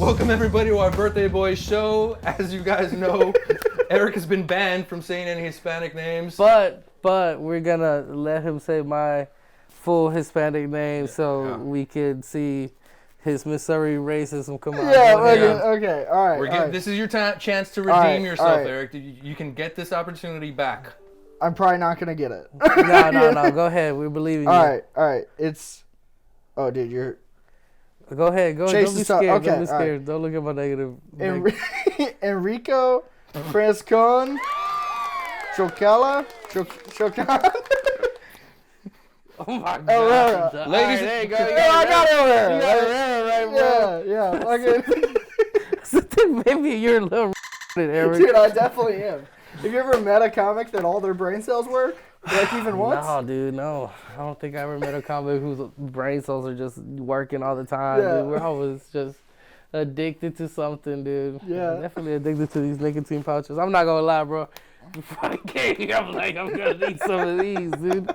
Welcome everybody to our birthday boy show. As you guys know, Eric has been banned from saying any Hispanic names. But we're gonna let him say my full Hispanic name we could see his Missouri racism come out. Okay, all right. This is your chance to redeem yourself, Eric. You can get this opportunity back. I'm probably not gonna get it. No. Go ahead. We believe in you. All right. It's. Oh, dude, you're. Go ahead. Don't be scared. Okay, don't be scared. Don't look at my negative. Enrico Frescon Chocala. Oh my God. Ladies, there you go. I got it over there. You got it right, bro. Maybe you're a little Eric. Dude, I definitely am. Have you ever met a comic that all their brain cells work? Like even once? No, dude, no. I don't think I ever met a comic whose brain cells are just working all the time. Yeah. Dude. We're always just addicted to something, dude. Yeah. I'm definitely addicted to these nicotine pouches. I'm not gonna lie, bro. Before I came here, I'm like, I'm gonna need some of these, dude.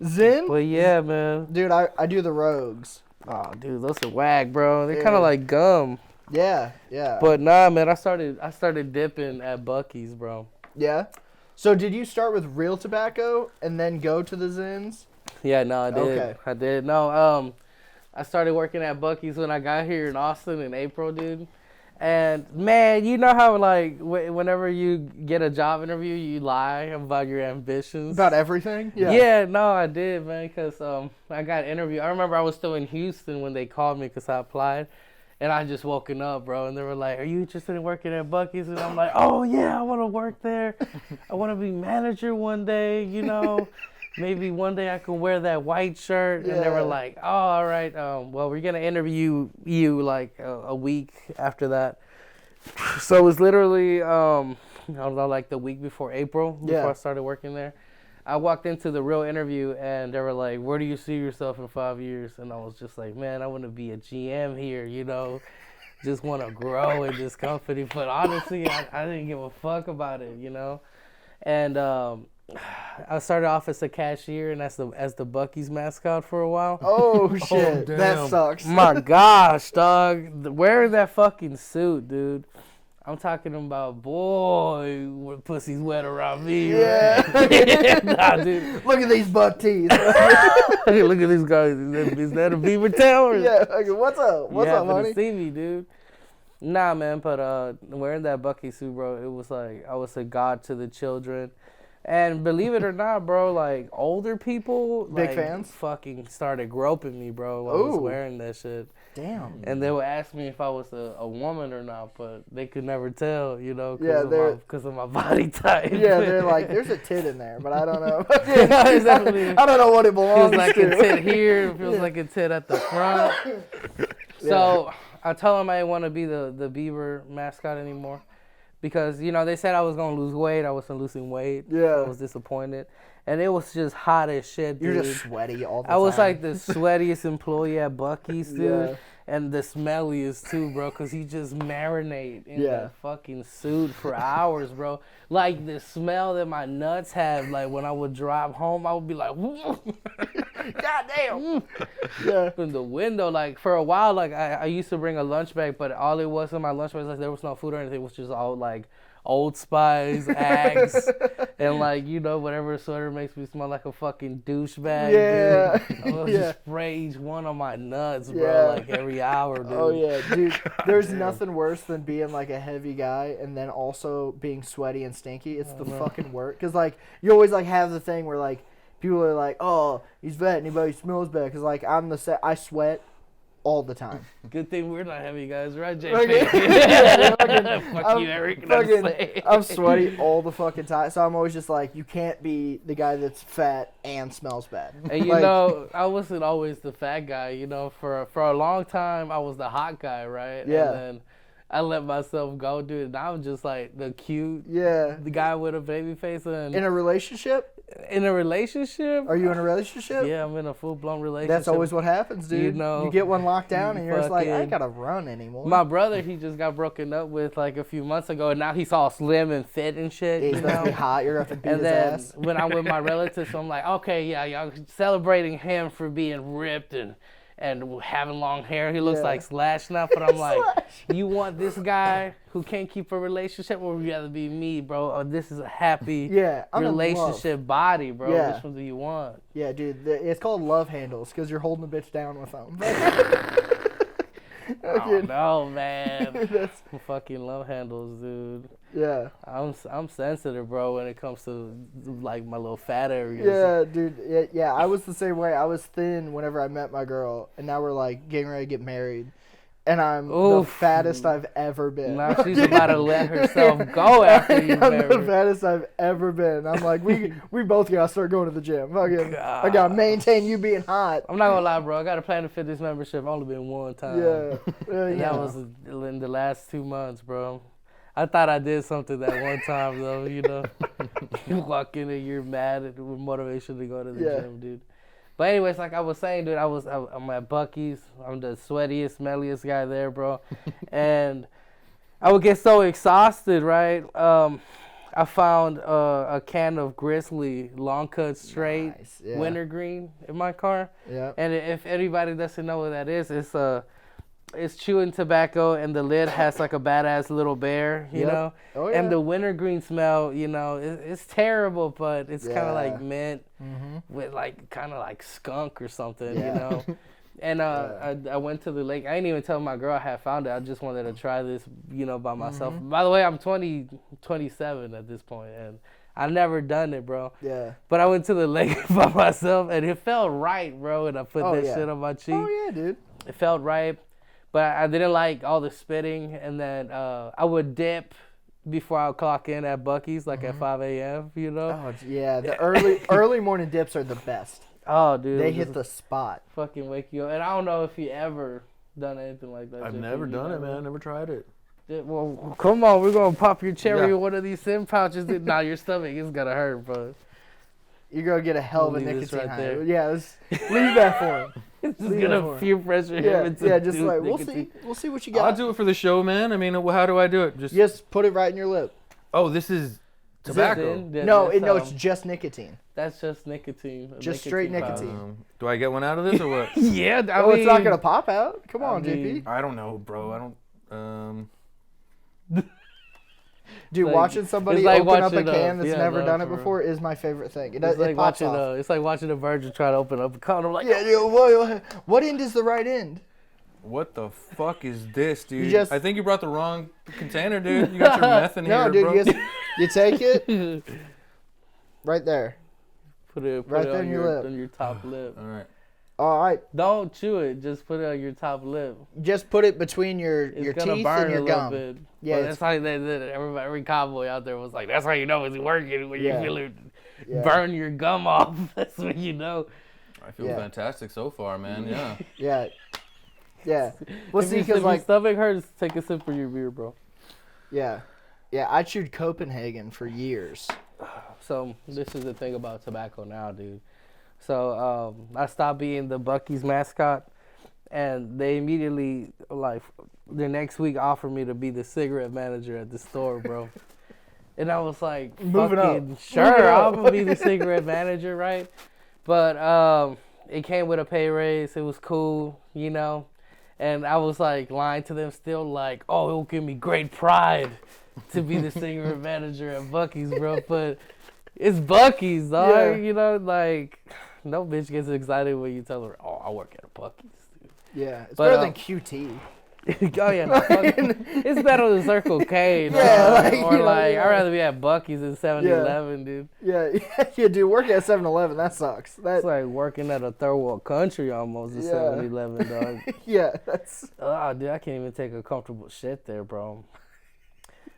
ZYN? But yeah, man. Dude, I do the Rogues. Oh, dude, those are whack, bro. They're kind of like gum. Yeah. But nah, man, I started dipping at Buc-ees, bro. Yeah? So did you start with real tobacco and then go to the ZYNs? Yeah, no, I did. Okay. I did. No, I started working at Buc-ees when I got here in Austin in April, dude. And man, you know how like whenever you get a job interview, you lie about your ambitions. About everything? Yeah. Yeah, no, I did, man, because I got interviewed. I remember I was still in Houston when they called me because I applied. And I just woken up, bro, and they were like, "Are you interested in working at Buc-ees?" And I'm like, "Oh yeah, I want to work there. I want to be manager one day, you know. Maybe one day I can wear that white shirt." Yeah. And they were like, "Oh, all right. Well, we're gonna interview you like a week after that." So it was literally, I don't know, like the week before April, before I started working there. I walked into the real interview and they were like, "Where do you see yourself in 5 years?" And I was just like, "Man, I want to be a GM here, you know, just want to grow in this company." But honestly, I didn't give a fuck about it, you know. And I started off as a cashier and as the Buc-ees mascot for a while. Oh shit, damn. that sucks. My gosh, dog, wearing that fucking suit, dude. I'm talking about, boy, when pussy's wet around me. Yeah. Right? Nah, dude. Look at these buck teeth. Hey, look at these guys. Is that a beaver tail? Or? Yeah. Okay, what's up? What's up, honey? See me, dude. Nah, man, but wearing that Buc-ees suit, bro, it was like I was a god to the children. And believe it or not, bro, like older people, big like, fans, fucking started groping me, bro, while I was wearing that shit. Damn. And they would ask me if I was a woman or not, but they could never tell, you know, because of my body type. Yeah, they're like, there's a tit in there, but I don't know. Yeah, exactly. I don't know what it belongs to. Feels like to. a tit here. It feels like a tit at the front. So I told them I didn't want to be the Beaver mascot anymore. Because, you know, they said I was going to lose weight. I wasn't losing weight. Yeah. So I was disappointed. And it was just hot as shit, dude. You're just sweaty all the time. I was like the sweatiest employee at Buc-ees, dude. Yeah. And the smelliest, too, bro. Because he just marinate in that fucking suit for hours, bro. Like, the smell that my nuts have, like, when I would drive home, I would be like, God damn. Yeah. In the window, like, for a while, like, I used to bring a lunch bag, but all it was in my lunch bag, like, there was no food or anything. It was just all, like, Old Spice, Axe, and, like, you know, whatever sweater makes me smell like a fucking douchebag. Yeah. Dude. I would just spray each one on my nuts, bro, like, every hour, dude. Oh, yeah, dude. There's nothing worse than being, like, a heavy guy and then also being sweaty and stinky. It's the fucking work. Because, like, you always, like, have the thing where, like, people are like, "Oh, he's fat and he smells bad." Because, like, I sweat all the time. Good thing we're not heavy guys, right, JP? Fuck you, Eric. I'm sweaty all the fucking time. So I'm always just like, you can't be the guy that's fat and smells bad. And, you know, I wasn't always the fat guy. You know, for a long time, I was the hot guy, right? Yeah. And then I let myself go, dude. And I'm just like the cute, the guy with a baby face. And in a relationship? In a relationship? Are you in a relationship? Yeah, I'm in a full-blown relationship. That's always what happens, dude. You know, you get one locked down and you're just like, I ain't gotta run anymore. My brother, he just got broken up with like a few months ago, and now he's all slim and fit and shit. He's gonna be hot. You're gonna have to beat and his then ass. when I'm with my relatives, I'm like, okay, yeah, y'all celebrating him for being ripped and and having long hair. He looks like Slash now, but I'm like, you want this guy who can't keep a relationship, or would you rather be me, bro? Or this is a happy relationship body, bro. Which one do you want? Yeah, dude, it's called love handles because you're holding the bitch down with them. Oh no, man. That's fucking love handles, dude. Yeah. I'm sensitive, bro, when it comes to like my little fat areas. Yeah, dude. Yeah, I was the same way. I was thin whenever I met my girl, and now we're like getting ready to get married. And I'm the fattest I've ever been. Now she's about to let herself go after you married. I'm the fattest I've ever been. I'm like, we both gotta start going to the gym. I gotta maintain you being hot. I'm not gonna lie, bro. I got a Planet Fitness membership. I've only been one time. Yeah. And that was in the last 2 months, bro. I thought I did something that one time, though, you know. You walk in and you're mad with motivation to go to the gym, dude. But anyways, like I was saying, dude, I'm at Buc-ees. I'm the sweatiest, smelliest guy there, bro. And I would get so exhausted, right? I found a can of Grizzly long cut straight wintergreen in my car. Yeah. And if anybody doesn't know what that is, it's chewing tobacco, and the lid has like a badass little bear, you know? Oh, yeah. And the wintergreen smell, you know, it's terrible, but it's kind of like mint with like kind of like skunk or something, you know? And I went to the lake. I didn't even tell my girl I had found it. I just wanted to try this, you know, by myself. By the way, I'm 27 at this point, and I've never done it, bro. Yeah. But I went to the lake by myself, and it felt right, bro, and I put that shit on my cheek. Oh, yeah, dude. It felt right. But I didn't like all the spitting, and then I would dip before I would clock in at Buc-ees, like at 5 a.m., you know? Oh, yeah, the early morning dips are the best. Oh, dude. They hit the spot. Fucking wake you up. And I don't know if you ever done anything like that. I've never done it, man. Never tried it. Well, come on. We're going to pop your cherry with one of these Sim pouches. Now your stomach is going to hurt, bro. You're going to get a hell of a nicotine high. There. Yeah, leave that for him. It's just gonna peer pressure him into just like we'll see what you got. I'll do it for the show, man. I mean, how do I do it? Just put it right in your lip. Oh, this is tobacco. No, it's just nicotine. That's just nicotine. Just straight nicotine. Do I get one out of this or what? Yeah, I mean, it's not gonna pop out. Come on, JP. I don't know, bro. I don't. Dude, watching somebody open up a can that's never done it before is my favorite thing. It pops off. It's like watching a virgin try to open up a condom. Like, what end is the right end? What the fuck is this, dude? I think you brought the wrong container, dude. You got your meth in here, bro. Dude, you take it right there. Put it right there on your lip. On your top lip. All right. Don't chew it. Just put it on your top lip. Just put it between your teeth and your gum. Bit. Yeah, that's how they did it. Every cowboy out there was like, "That's how you know it's working when you feel it burn your gum off." That's when you know. I feel fantastic so far, man. Yeah. Well, see, because like stomach hurts, take a sip of your beer, bro. Yeah. I chewed Copenhagen for years. So this is the thing about tobacco now, dude. So I stopped being the Buc-ees mascot, and they immediately, like, the next week offered me to be the cigarette manager at the store, bro. And I was like, moving up. Sure, I'm going to be the cigarette manager, right? But it came with a pay raise. It was cool, you know. And I was, like, lying to them still, like, oh, it will give me great pride to be the cigarette manager at Buc-ees, bro. But it's Buc-ees, dog, you know, like, no bitch gets excited when you tell her, oh, I work at a Buc-ees, dude. Yeah, it's better than QT. Oh, yeah, no, it's better than Circle K, I'd rather be at Buc-ees than 7-Eleven, dude. Yeah, dude, working at 7-Eleven, that sucks. It's like working at a third world country almost at 7-Eleven, dog. That's... Oh, dude, I can't even take a comfortable shit there, bro.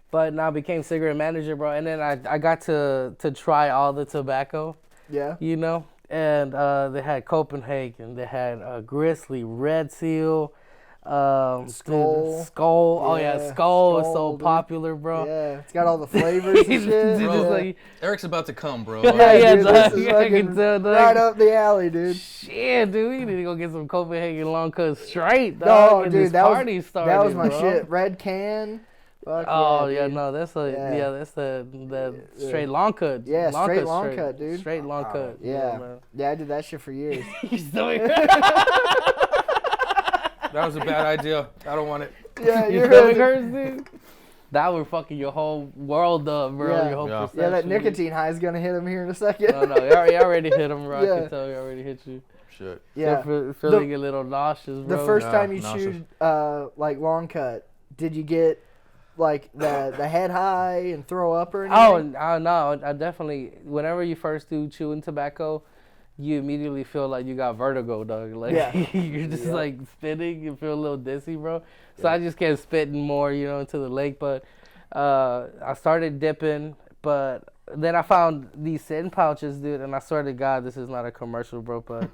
But now I became cigarette manager, bro, and then I got to try all the tobacco. Yeah. You know? And they had Copenhagen, they had Grizzly, Red Seal, Skull. Oh yeah, Skull is so popular, bro. Yeah, it's got all the flavors and shit. Bro, like, Eric's about to come, bro. Dude, this is fucking right up the alley, dude. Shit, dude, we need to go get some Copenhagen long cut straight, dog. No, dude, that was my bro. Shit. Red can. Fuck that's the straight long cut. Yeah, straight long cut, dude. Straight long cut. Yeah, I did that shit for years. You still That was a bad idea. I don't want it. Yeah, Your stomach hurts, dude. That would fucking your whole world up, bro. Yeah. Your whole Yeah. perception. Yeah, that nicotine high is gonna hit him here in a second. No, you already hit him, bro. I Yeah. can tell you already hit you. Shit. Yeah. Feeling a little nauseous, bro. The first Yeah, time you nauseous. chewed like long cut, did you get like the head high and throw up or anything? No, I definitely. Whenever you first do chewing tobacco, you immediately feel like you got vertigo, dog. Like Yeah. you're just like spitting. You feel a little dizzy, bro. So I just kept spitting more, into the lake. But I started dipping, but then I found these ZYN pouches, dude. And I swear to God, this is not a commercial, bro. But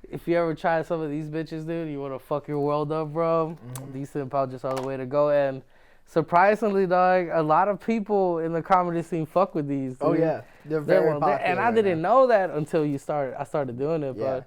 if you ever try some of these bitches, dude, you want to fuck your world up, bro. These ZYN pouches are the way to go. And surprisingly, dog, a lot of people in the comedy scene fuck with these. Dude. Oh yeah, they're very popular. And I right didn't now. know that until I started doing it. Yeah.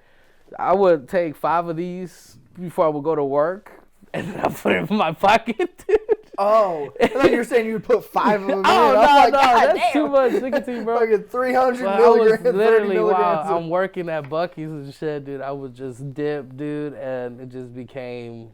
But I would take 5 of these before I would go to work, and then I put it in my pocket, dude. Oh, I thought you were saying you would put 5 of them in. Oh, I'm no, like, God that's damn. too much nicotine, bro. Fucking 300 But I was milligrams, 30 literally, milligrams. while I'm working at Buc-ees and shit, dude, I would just dip, dude, and it just became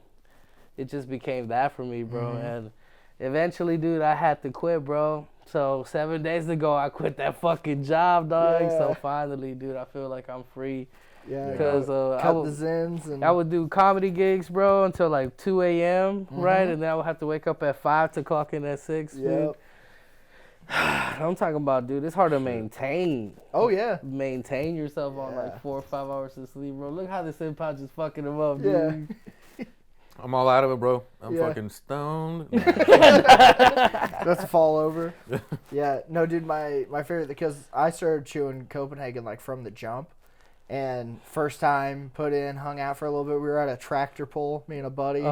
that for me, bro. And eventually, dude, I had to quit, bro. So 7 days ago, I quit that fucking job, dog. Yeah. So finally, dude, I feel like I'm free. Yeah, Because cut the ZYNs and I would do comedy gigs, bro, until like 2 a.m., right? And then I would have to wake up at 5 to clock in at 6, dude. Yep. I'm talking about, dude, it's hard to maintain. Oh yeah. Maintain yourself on Yeah. like 4 or 5 hours of sleep, bro. Look how the ZYN pouch is fucking him up, dude. Yeah. I'm all out of it, bro. I'm Yeah. fucking stoned. That's a fall over. Yeah. No, dude, my favorite, because I started chewing Copenhagen like from the jump. And first time put in, hung out for a little bit. We were at a tractor pull, me and a buddy.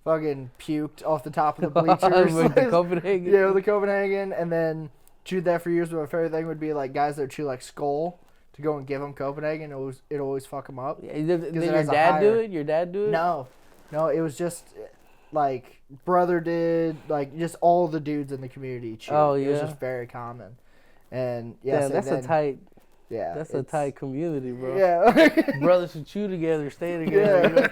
Fucking puked off the top of the bleachers. With the Copenhagen. Yeah, with the Copenhagen. And then chewed that for years. But my favorite thing would be like guys that chew like Skull to go and give them Copenhagen. It always fuck them up. Yeah, did it your has a dad do higher- it? Your dad do it? No, it was just like brother did, like just all the dudes in the community chewed. Oh, It was yeah? just very common. And yeah, Damn, so that's then, a tight. yeah, That's a it's- tight community, bro. Yeah. Brothers who chew together, stay together.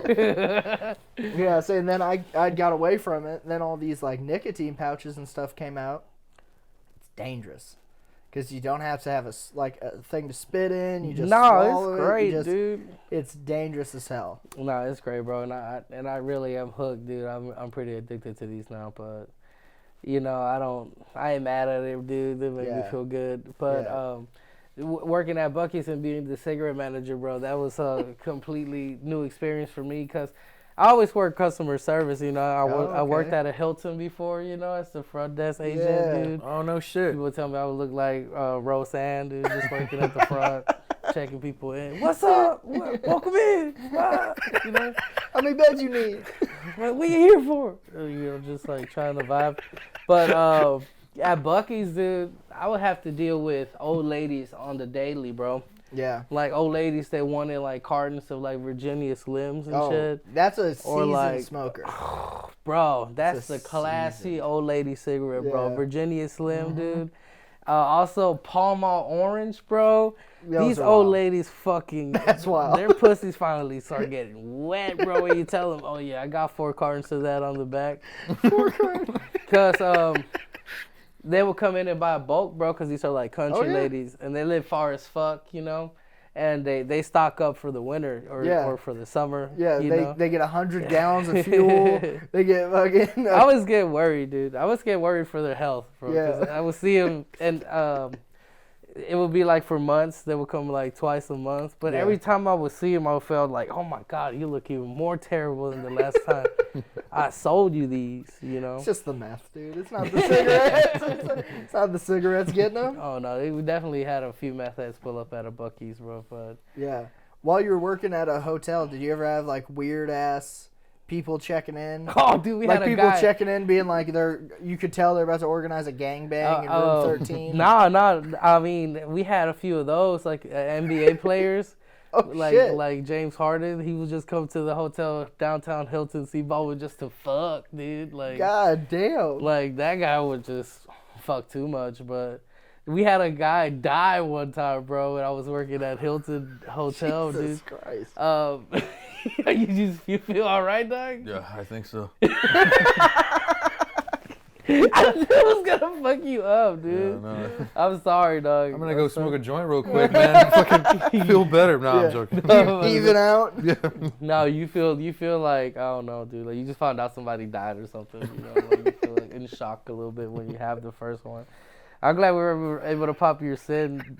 Yeah. Yeah, so and then I got away from it, and then all these like nicotine pouches and stuff came out. It's dangerous. Because you don't have to have a thing to spit in. You just swallow it's it. great, dude. It's dangerous as hell. No, it's great, bro. And I really am hooked, dude. I'm pretty addicted to these now, but I ain't mad at it, dude. They make me Yeah. feel good. But working at Buc-ees and being the cigarette manager, bro, that was a completely new experience for me, because I always work customer service, I worked at a Hilton before, as the front desk agent, Yeah. dude. Oh, no shit. People would tell me I would look like Roseanne, dude, just working at the front, checking people in. What's up? Welcome in. What? How many beds you need? Like, what you here for? Just like trying to vibe. But at Buc-ees, dude, I would have to deal with old ladies on the daily, bro. Yeah. Like old ladies that wanted like cartons of like Virginia Slims and Oh, shit. that's a seasoned like- smoker. Bro, that's It's the a classy season. old lady cigarette, bro. Yeah. Virginia Slim, dude. Also, Pall Mall Orange, bro. Those These are old wild. ladies fucking... That's wild. Their pussies finally start getting wet, bro, when you tell them, oh, yeah, I got 4 cartons of that on the back. 4 cartons. Because they will come in and buy bulk, bro, because these are like country Oh, yeah. ladies. And they live far as fuck, And they stock up for the winter or for the summer. Yeah, you know? they get 100 gallons of fuel. They get fucking. I always get worried, dude. I always get worried for their health, bro. Yeah. 'Cause I would see them, and it would be like for months. They would come like twice a month. But Yeah. every time I would see them, I would feel like, oh my God, you look even more terrible than the last time I sold you these, It's just the meth, dude. It's not the cigarettes. It's not the cigarettes getting them. Oh no, we definitely had a few meth heads pull up at a Buc-ees, bro. But Yeah. While you were working at a hotel, did you ever have like weird ass people checking in? oh, dude, we Like had a people guy. checking in, being like you could tell they're about to organize a gangbang in room 13. No. I mean, we had a few of those, like NBA players. Oh shit. Like James Harden, he would just come to the hotel downtown Hilton Seabowl just to fuck, dude. Like, God damn. like that guy would just fuck too much. But We had a guy die one time, bro, when I was working at Hilton Hotel, Jesus dude. Christ. You feel all right, dog? Yeah, I think so. I knew it was gonna fuck you up, dude. Yeah, no. I'm sorry, dog. I'm gonna go smoke a joint real quick, man. Fucking feel better. No, I'm joking. Even out. Yeah. No, you feel like, I don't know, dude. Like you just found out somebody died or something. You know, like you feel like in shock a little bit when you have the first one. I'm glad we were able to pop your ZYN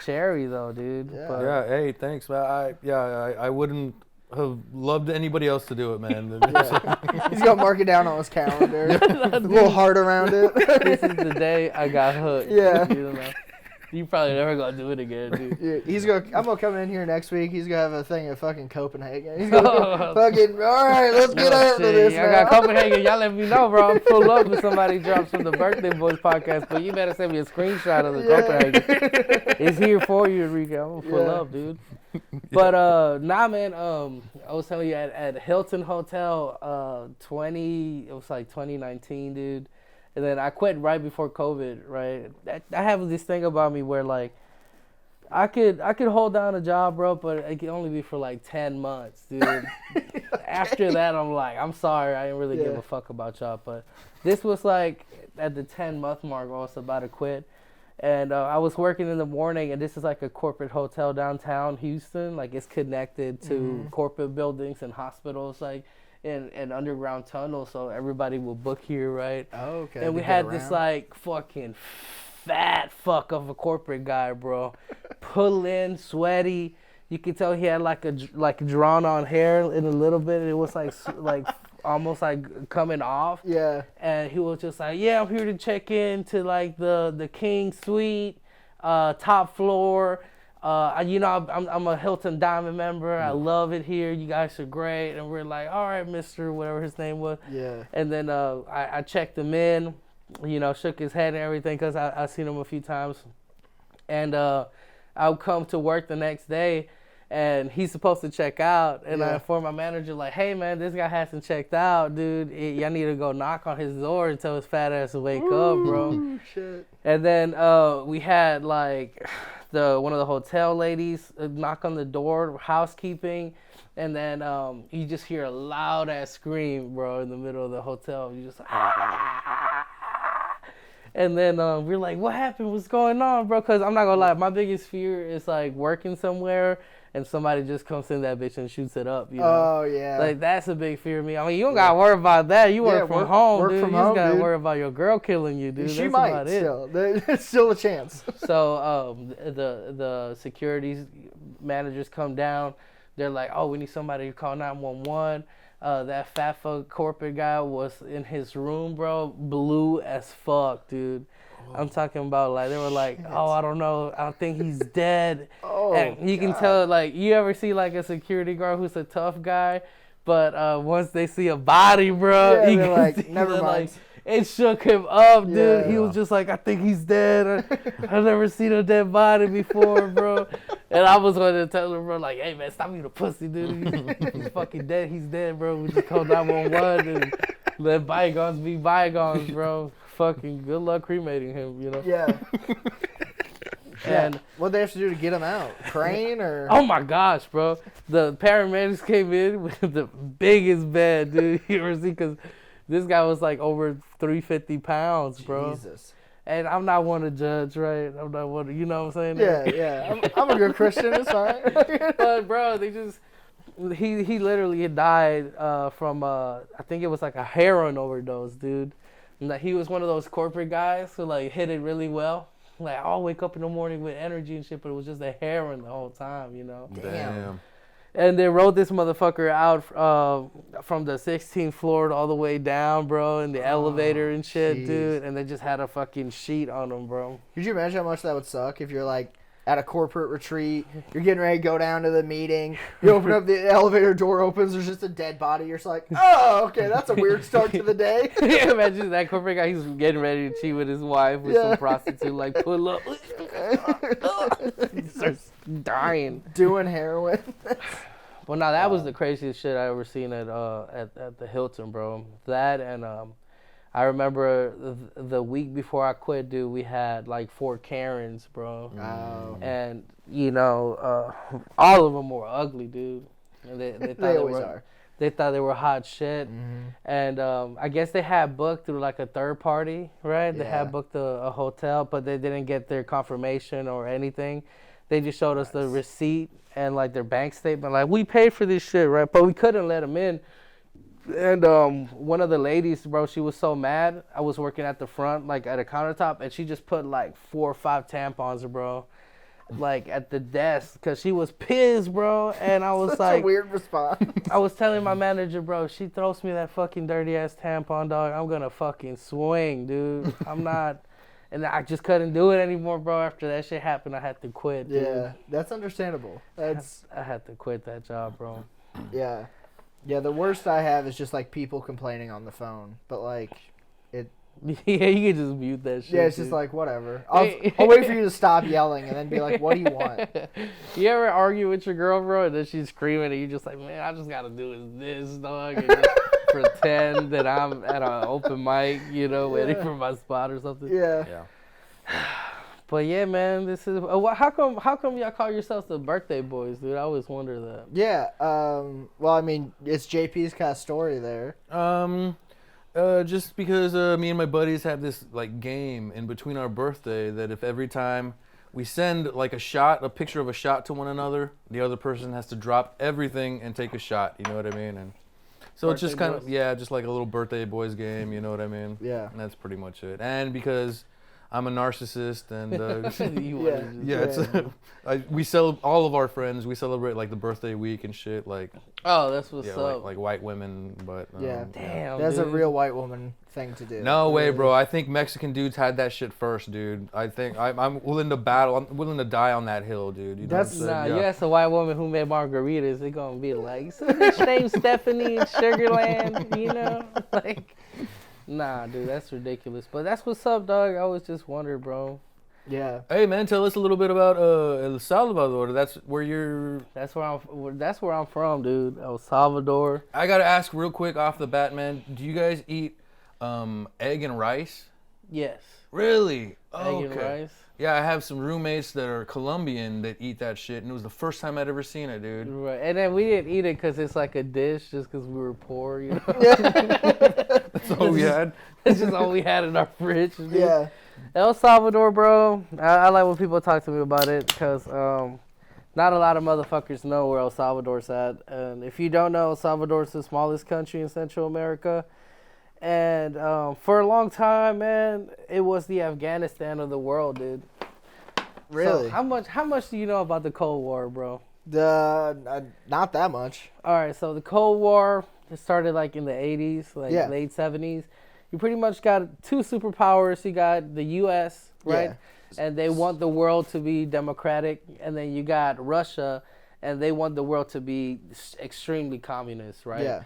cherry though, dude. Yeah. But, Yeah. Hey, thanks, man. I wouldn't have loved anybody else to do it, man. Yeah. He's gonna mark it down on his calendar. A little heart around it. This is the day I got hooked. Yeah. You know? You probably never gonna do it again, dude. Yeah, I'm gonna come in here next week. He's gonna have a thing at fucking Copenhagen. He's gonna fucking, all right, let's get after this I got Copenhagen. Y'all let me know, bro. I'm full up if somebody drops from the Birthday Boys podcast. But you better send me a screenshot of the Copenhagen. It's here for you, Enrique. I'm full up, dude. But nah, man. I was telling you at Hilton Hotel, it was like 2019, dude. And then I quit right before COVID, right? I have this thing about me where like I could hold down a job, bro, but it can only be for like 10 months, dude. After that, I'm like, I'm sorry, I didn't really give a fuck about y'all. But this was like at the 10-month mark, I was about to quit. And I was working in the morning, and this is like a corporate hotel downtown Houston. Like it's connected to corporate buildings and hospitals, like in underground tunnels, so everybody will book here, right? Oh, okay. And we had this like fucking fat fuck of a corporate guy, bro. Pull in, sweaty. You could tell he had like drawn on hair in a little bit. It was like almost like coming off. Yeah. And he was just like, yeah, I'm here to check in to like the King Suite, top floor. You know, I'm a Hilton Diamond member. I love it here. You guys are great. And we're like, all right, Mr. whatever his name was. Yeah. And then I checked him in, you know, shook his head and everything because I seen him a few times. And I'll come to work the next day, and he's supposed to check out. And I informed my manager, like, hey, man, this guy hasn't checked out, dude. Y'all need to go knock on his door and tell his fat ass to wake up, bro. Shit. And then we had, like, one of the hotel ladies knock on the door, housekeeping. And then you just hear a loud-ass scream, bro, in the middle of the hotel. You just, ah. And then we're like, what happened? What's going on, bro? Because I'm not going to lie, my biggest fear is, like, working somewhere and somebody just comes in that bitch and shoots it up, you know? Oh, yeah. Like, that's a big fear of me. I mean, you don't got to worry about that. You work from home, dude. You just got to worry about your girl killing you, dude. She that's might about still. There's still a chance. So the security managers come down. They're like, oh, we need somebody to call 911. That fat fuck corporate guy was in his room, bro, blue as fuck, dude. I'm talking about, like, they were like, oh, I don't know, I think he's dead. And you can tell, like, you ever see, like, a security guard who's a tough guy, but once they see a body, bro, you can like, see never that, mind. like, it shook him up, dude. Yeah. He was just like, I think he's dead. I've never seen a dead body before, bro. And I was going to tell him, bro, like, hey, man, stop being a pussy, dude. He's fucking dead. He's dead, bro. We just called 911 and let bygones be bygones, bro. Fucking good luck cremating him, you know? Yeah. And what'd they have to do to get him out? Crane or? oh my gosh, bro. The paramedics came in with the biggest bed, dude, you ever see? Because this guy was like over 350 pounds, bro. Jesus. And I'm not one to judge, right? I'm not one to, you know what I'm saying? Yeah. I'm a good Christian. It's fine. But bro, he literally had died from I think it was like a heroin overdose, dude. And like, he was one of those corporate guys who like hit it really well. Like, I'll wake up in the morning with energy and shit, but it was just a heroin the whole time, you know? Damn. And they rode this motherfucker out from the 16th floor all the way down, bro, in the elevator and shit, dude. And they just had a fucking sheet on him, bro. Could you imagine how much that would suck if you're like at a corporate retreat, you're getting ready to go down to the meeting, you open up, the elevator door opens, there's just a dead body, you're just like, oh, okay, that's a weird start to the day. Yeah, imagine that corporate guy, he's getting ready to cheat with his wife with some prostitute, like, pull up. He starts dying. Doing heroin. Well, now that was the craziest shit I ever seen at the Hilton, bro. That and I remember the week before I quit, dude, we had like 4 Karens, bro. Oh. And, you know, all of them were ugly, dude. And they thought They always are. They thought they were hot shit. Mm-hmm. And I guess they had booked through like a third party, right? They had booked a hotel, but they didn't get their confirmation or anything. They just showed us the receipt and like their bank statement. Like, we paid for this shit, right? But we couldn't let them in. And one of the ladies, bro, she was so mad. I was working at the front, like at a countertop, and she just put like 4 or 5 tampons, bro, like at the desk, because she was pissed, bro. And I was That's a weird response. I was telling my manager, bro, she throws me that fucking dirty ass tampon, dog, I'm gonna fucking swing, dude. I'm not. And I just couldn't do it anymore, bro. After that shit happened, I had to quit, dude. Yeah, that's understandable. I had to quit that job, bro. Yeah. Yeah, the worst I have is just like people complaining on the phone. But like it Yeah, you can just mute that shit. Yeah, it's dude. just like whatever. I'll wait for you to stop yelling and then be like, what do you want? You ever argue with your girl, bro, and then she's screaming and you just like, man, I just gotta do this, dog, and just pretend that I'm at an open mic, you know, waiting for my spot or something. Yeah. But yeah, man, this is how come y'all call yourselves the birthday boys, dude? I always wonder that. Yeah. Well, I mean, it's JP's kind of story there. Just because me and my buddies have this like game in between our birthday that if every time we send like a picture of a shot to one another, the other person has to drop everything and take a shot. You know what I mean? And so it's just kind of just like a little birthday boys game. You know what I mean? Yeah. And that's pretty much it. And because I'm a narcissist, and all of our friends, we celebrate like the birthday week and shit. Like, oh, that's what's up. Like white women, but damn, that's a real white woman thing to do. No way, bro. I think Mexican dudes had that shit first, dude. I think I'm willing to battle. I'm willing to die on that hill, dude. You know that's what I'm saying? You ask a white woman who made margaritas, they're gonna be like, so this name's Stephanie in Sugarland, you know, like. Nah, dude, that's ridiculous. But that's what's up, dog. I always just wondered, bro. Yeah. Hey, man, tell us a little bit about El Salvador. That's where you're. That's where I'm from, dude. El Salvador. I gotta ask real quick off the bat, man. Do you guys eat egg and rice? Yes. Really? Egg and rice. Yeah, I have some roommates that are Colombian that eat that shit, and it was the first time I'd ever seen it, dude. Right, and then we didn't eat it because it's like a dish, just because we were poor, you know. That's all we had. It's just all we had in our fridge. Dude. Yeah. El Salvador, bro. I like when people talk to me about it because not a lot of motherfuckers know where El Salvador's at. And if you don't know, El Salvador's the smallest country in Central America. And for a long time, man, it was the Afghanistan of the world, dude. Really? So how much do you know about the Cold War, bro? Not that much. All right, so the Cold War, it started like in the 80s, like late 70s. You pretty much got 2 superpowers. You got the U.S., right? Yeah. And they want the world to be democratic. And then you got Russia, and they want the world to be extremely communist, right? Yeah.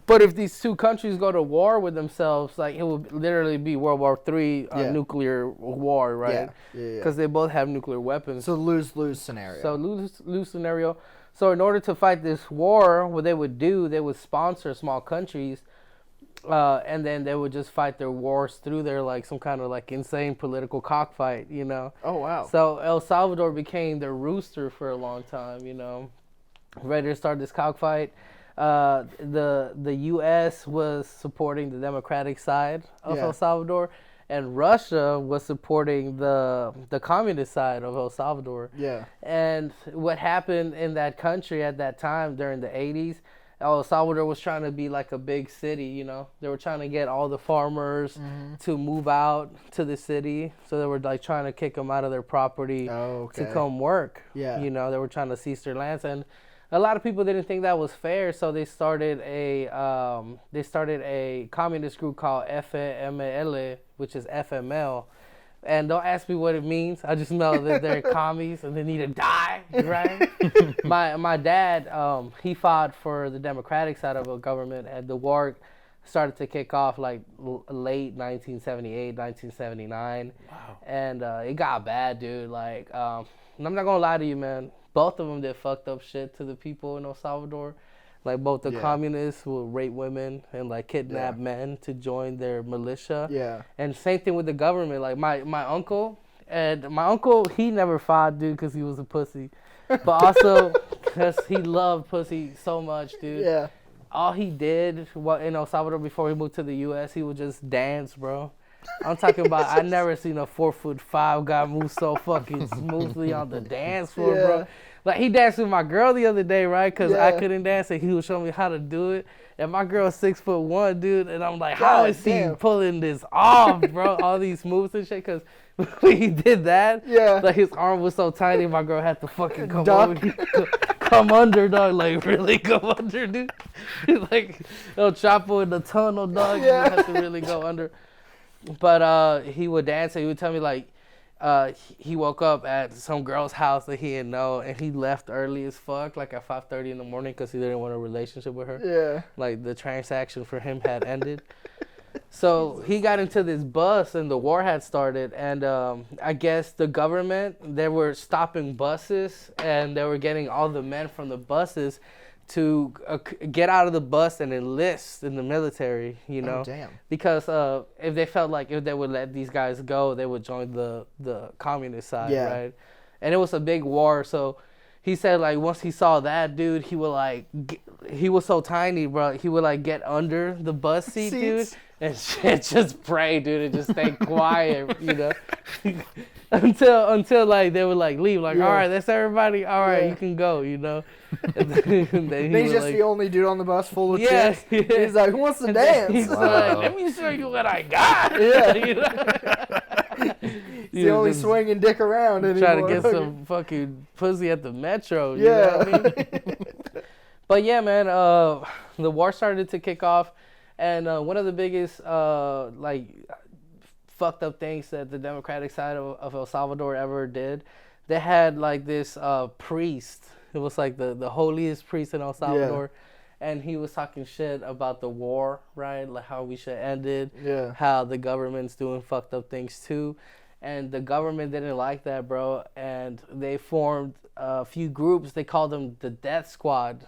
But if these 2 countries go to war with themselves, like it would literally be World War III, nuclear war, right? Yeah. Because they both have nuclear weapons. So lose-lose scenario. So lose scenario. So in order to fight this war, what they would do, they would sponsor small countries, and then they would just fight their wars through their like some kind of like insane political cockfight, you know? Oh wow. So El Salvador became the rooster for a long time, you know, ready to start this cockfight. The U.S. was supporting the democratic side of El Salvador, and Russia was supporting the communist side of El Salvador. Yeah. And what happened in that country at that time during the 80s, El Salvador was trying to be like a big city, you know. They were trying to get all the farmers to move out to the city. So they were like trying to kick them out of their property to come work. Yeah. You know, they were trying to seize their lands, and a lot of people didn't think that was fair, so they started a communist group called FML, which is FML. And don't ask me what it means. I just know that they're commies and they need to die, right? My dad, he fought for the democratic side of the government, and the war started to kick off like late 1978, 1979. Wow. And it got bad, dude. Like, I'm not gonna lie to you, man. Both of them did fucked up shit to the people in El Salvador. Like both the communists will rape women and like kidnap men to join their militia. Yeah. And same thing with the government. Like my uncle, he never fought, dude, because he was a pussy. But also because he loved pussy so much, dude. Yeah. All he did in El Salvador before he moved to the U.S., he would just dance, bro. I'm talking about, I never seen a 4'5" guy move so fucking smoothly on the dance floor, bro. Like, he danced with my girl the other day, right? Because I couldn't dance, and he was showing me how to do it. And my girl's 6'1", dude. And I'm like, how is he pulling this off, bro? All these moves and shit. Because when he did that, like, his arm was so tiny, my girl had to fucking come under, dog. Like, really come under, dude. Like, El Chapo in the tunnel, dog. You have to really go under. But he would dance, and he would tell me, like, he woke up at some girl's house that he didn't know, and he left early as fuck, like at 5:30 in the morning, because he didn't want a relationship with her. Yeah. Like, the transaction for him had ended. So he got into this bus, and the war had started, and I guess the government, they were stopping buses, and they were getting all the men from the buses to get out of the bus and enlist in the military, you know. Oh, damn. Because if they felt like if they would let these guys go, they would join the communist side, right? And it was a big war, so he said, like, once he saw that, dude, he would, like, he was so tiny, bro, he would, like, get under the bus seat, dude, and shit, just pray, dude, and just stay quiet, you know, until like they would like leave, like, all right, that's everybody, all right, you can go, you know. And then he's just like, the only dude on the bus full of chicks. He's like, who wants to dance? He's like, let me show you what I got. You know? He's the only swinging dick around anymore. Try to get some fucking pussy at the metro. You know what I mean? But yeah, man, the war started to kick off. And one of the biggest, like, fucked up things that the Democratic side of El Salvador ever did, they had, like, this priest. It was, like, the holiest priest in El Salvador. And he was talking shit about the war, right? Like, how we should end it. Yeah. How the government's doing fucked up things, too. And the government didn't like that, bro. And they formed a few groups. They called them the Death Squad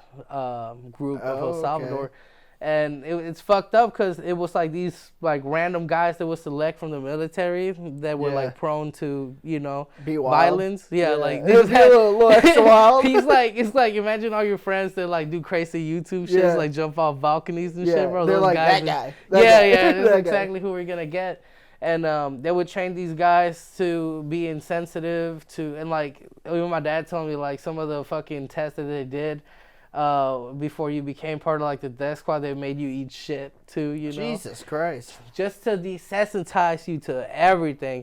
group of El Salvador. Okay. And it's fucked up because it was like these like random guys that was select from the military that were like prone to, you know, violence. Like it was a little extra wild. It's like imagine all your friends that like do crazy YouTube shit, like jump off balconies and shit, bro. They're those like guys that guy. That's exactly who we're gonna get. And they would train these guys to be insensitive to, and like even my dad told me like some of the fucking tests that they did. Before you became part of like the Death Squad, they made you eat shit too, you know. Jesus Christ! Just to desensitize you to everything.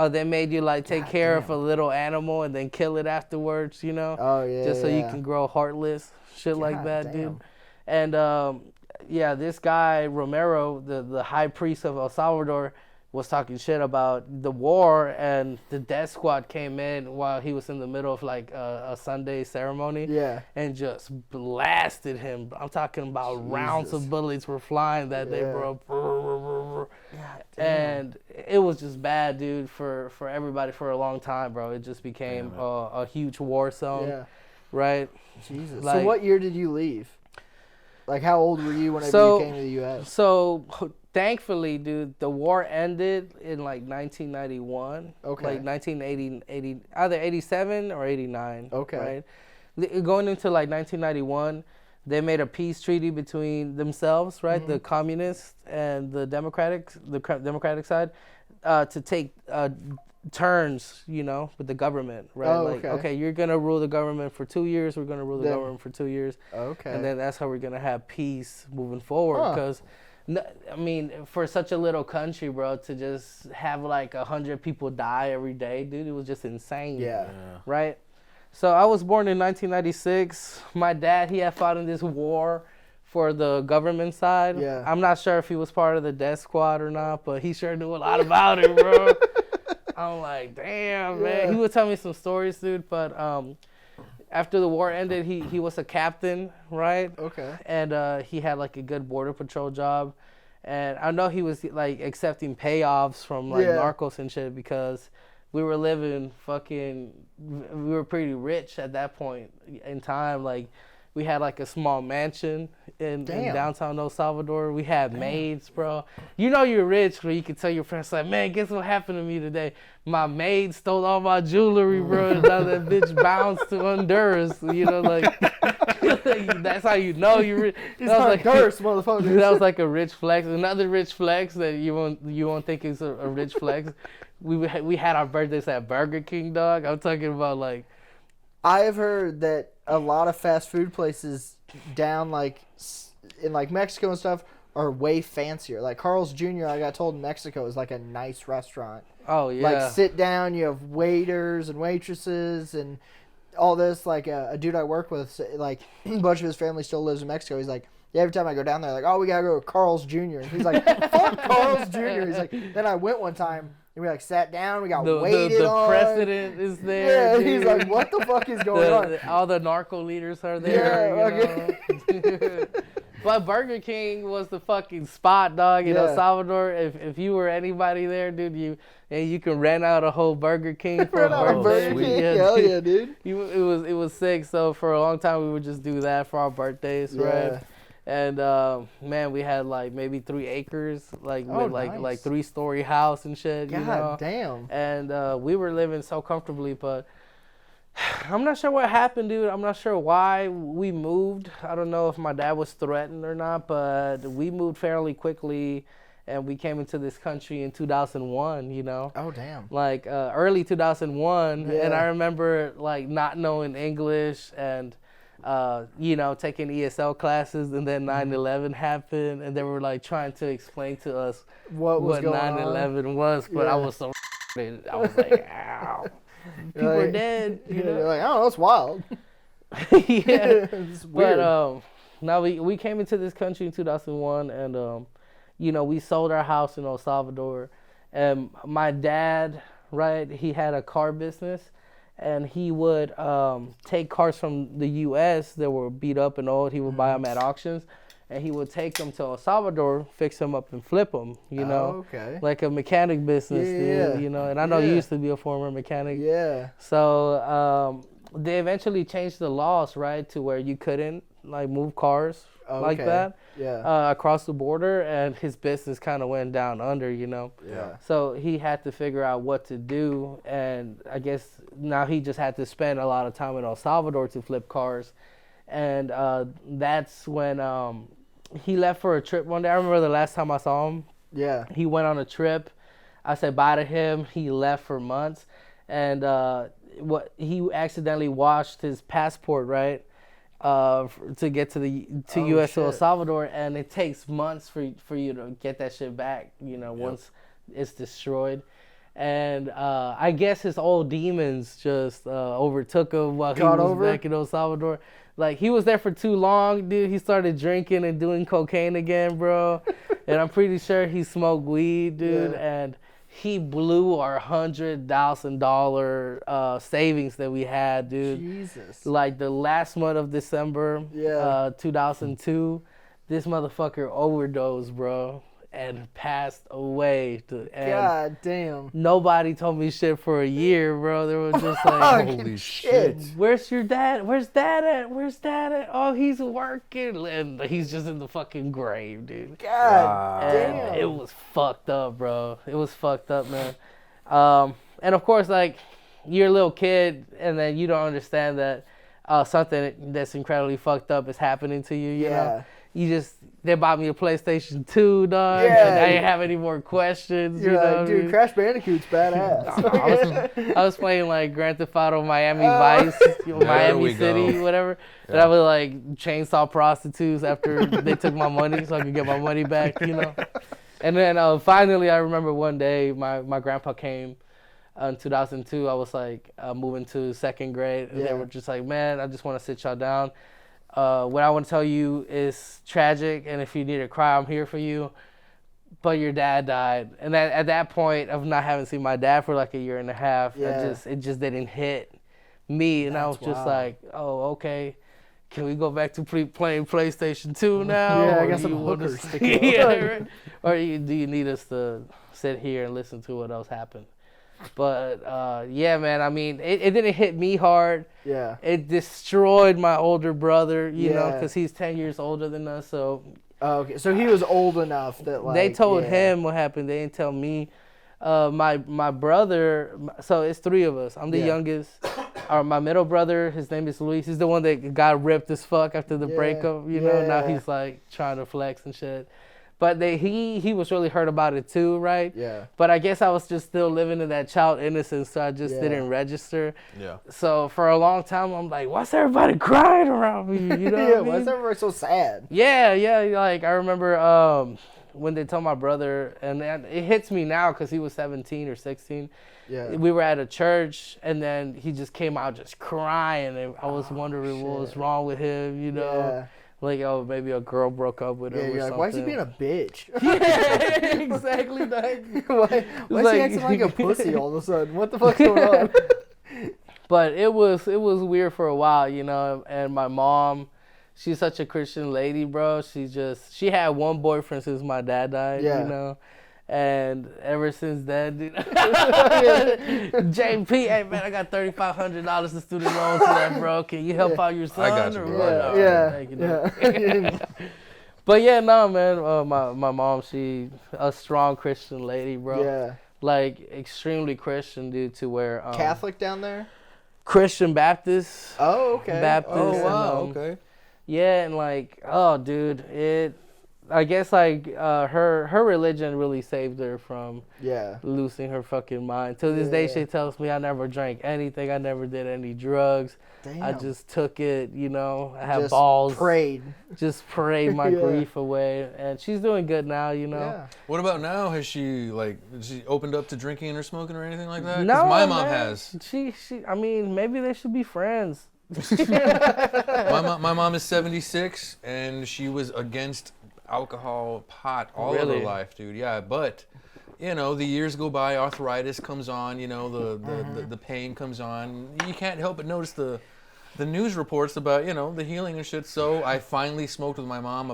They made you like take care of a little animal and then kill it afterwards, you know. Oh yeah. Just so you can grow heartless, shit like that, dude. And this guy Romero, the high priest of El Salvador, was talking shit about the war, and the Death Squad came in while he was in the middle of like a Sunday ceremony, and just blasted him. I'm talking about rounds of bullets were flying that day, bro. And it was just bad, dude, for everybody for a long time, bro. It just became a huge war zone, right? Jesus. Like, so what year did you leave? Like, how old were you whenever you came to the U.S.? So, thankfully, dude, the war ended in, like, 1991. Okay. Like, 1980, either 87 or 89. Okay. Right? Going into, like, 1991, they made a peace treaty between themselves, right? Mm-hmm. The communists and the Democratic side, to take turns, you know, with the government, right? Okay, you're going to rule the government for 2 years. We're going to rule the government for 2 years. Okay. And then that's how we're going to have peace moving forward. Because, I mean, for such a little country, bro, to just have like 100 people die every day, dude, it was just insane. Yeah. Right? So I was born in 1996. My dad, he had fought in this war for the government side. Yeah. I'm not sure if he was part of the Death Squad or not, but he sure knew a lot about it, bro. I'm like, damn, man. He would tell me some stories, dude. But after the war ended, he was a captain, right? Okay. And he had like a good border patrol job. And I know he was like accepting payoffs from like narcos and shit because we were living we were pretty rich at that point in time. Like We had like a small mansion in downtown El Salvador. We had maids, bro. You know you're rich when you can tell your friends, like, man, guess what happened to me today? My maid stole all my jewelry, bro. And now that bitch bounced to Honduras. You know, like, that's how you know you're rich. He's Honduras, motherfucker. That was like a rich flex. Another rich flex that you won't think is a rich flex. We had our birthdays at Burger King, dog. I'm talking about, like... I have heard that a lot of fast food places down, like, in, like, Mexico and stuff are way fancier. Like, Carl's Jr., I got told in Mexico is, like, a nice restaurant. Oh, yeah. Like, sit down, you have waiters and waitresses and all this. Like, a dude I work with, like, a bunch of his family still lives in Mexico. He's like, yeah, every time I go down there, like, oh, we got to go to Carl's Jr. And he's like, fuck Carl's Jr. He's like, then I went one time. And we like sat down, we got waited the on. The president is there. Yeah, dude. he's like, what the fuck is going on? All the narco leaders are there. Yeah, you know? But Burger King was the fucking spot, dog, in El Salvador. If you were anybody there, dude, you can rent out a whole Burger King for a birthday. Burger King. Hell yeah, dude. It was sick. So for a long time, we would just do that for our birthdays, right? And man, we had like maybe 3 acres, like with like 3-story house and shit. God you know? Damn. And we were living so comfortably, but I'm not sure what happened, dude. I'm not sure why we moved. I don't know if my dad was threatened or not, but we moved fairly quickly, and we came into this country in 2001. You know. Oh damn. Like early 2001, and I remember like not knowing English and. You know, taking ESL classes, and then 9/11 happened, and they were like trying to explain to us what 9/11 was, but I was so I was like, ow, people are dead. You know? Like, I don't know, it's wild. Yeah, it's weird. But now we came into this country in 2001, and you know, we sold our house in El Salvador, and my dad, right, he had a car business. And he would take cars from the U.S. that were beat up and old. He would buy them at auctions, and he would take them to El Salvador, fix them up, and flip them. You know, like a mechanic business, dude. You know, and I know you used to be a former mechanic. Yeah. So they eventually changed the laws, right, to where you couldn't like move cars like that. Yeah. Across the border, and his business kind of went down under, you know. Yeah. So he had to figure out what to do, and I guess now he just had to spend a lot of time in El Salvador to flip cars, and that's when he left for a trip one day. I remember the last time I saw him. Yeah. He went on a trip. I said bye to him. He left for months, and he accidentally washed his passport, right? To get to U.S. to El Salvador, and it takes months for you to get that shit back, you know, once it's destroyed. And I guess his old demons just overtook him while he was back in El Salvador. Like, he was there for too long, dude. He started drinking and doing cocaine again, bro. And I'm pretty sure he smoked weed, dude. And he blew our $100,000 savings that we had, dude. Jesus. Like the last month of December, 2002, this motherfucker overdosed, bro, and passed away. God damn. Nobody told me shit for a year, bro. They were just like, holy shit. Where's your dad? Where's dad at? Where's dad at? Oh, he's working. And he's just in the fucking grave, dude. God damn. It was fucked up, bro. It was fucked up, man. And of course, like, you're a little kid, and then you don't understand that something that's incredibly fucked up is happening to you, you know? They bought me a PlayStation 2, dog. Yeah. And I didn't have any more questions. You're like, dude, Crash Bandicoot's badass. I was playing like Grand Theft Auto, Miami Vice, Miami City, whatever. Yeah. And I would like chainsaw prostitutes after they took my money so I could get my money back, you know. And then finally, I remember one day my grandpa came in 2002. I was like moving to second grade, and they were just like, man, I just want to sit y'all down. What I want to tell you is tragic, and if you need to cry, I'm here for you. But your dad died, and at that point of not having seen my dad for like a year and a half, it just didn't hit me, and I was just like, oh, okay. Can we go back to playing PlayStation 2 now? Yeah, I got some hookers. Right? Or do you need us to sit here and listen to what else happened? But yeah, man. I mean, it didn't hit me hard. Yeah. It destroyed my older brother, you know, because he's 10 years older than us. So. Oh, okay. So he was old enough that like they told him what happened. They didn't tell me. My brother. So it's 3 of us. I'm the youngest. My middle brother, his name is Luis. He's the one that got ripped as fuck after the breakup. You know, now he's like trying to flex and shit. But he was really hurt about it too, right? Yeah. But I guess I was just still living in that child innocence, so I just didn't register. Yeah. So for a long time, I'm like, why's everybody crying around me? You know? Yeah. Why's everybody so sad? Yeah. Like I remember when they told my brother, and it hits me now because he was 17 or 16. Yeah. We were at a church, and then he just came out just crying, and I was wondering what was wrong with him, you know. Yeah. Like, oh, maybe a girl broke up with him or you're something. Like, why is he being a bitch? Yeah, exactly. Why is he acting like a pussy all of a sudden? What the fuck's going on? But it was weird for a while, you know. And my mom, she's such a Christian lady, bro. She had one boyfriend since my dad died, you know. And ever since then, dude, JP, hey man, I got $3,500 in student loans left, bro. Can you help out your son? I got you, bro. Yeah. But yeah, no, man. My mom, she a strong Christian lady, bro. Yeah. Like extremely Christian, dude, to where Catholic down there. Christian Baptist. Oh, okay. Baptist. Oh, wow. Okay. Yeah, and like, oh, dude, I guess like her religion really saved her from losing her fucking mind. To this day, she tells me I never drank anything. I never did any drugs. Damn. I just took it, you know. I have balls. Just prayed my grief away, and she's doing good now, you know. Yeah. What about now? Has she opened up to drinking or smoking or anything like that? No, my mom has. She. I mean, maybe they should be friends. My mom is 76, and she was against alcohol, pot, all of her life, dude. Yeah, but you know, the years go by, arthritis comes on, you know, the pain comes on. You can't help but notice the news reports about, you know, the healing and shit. So I finally smoked with my mom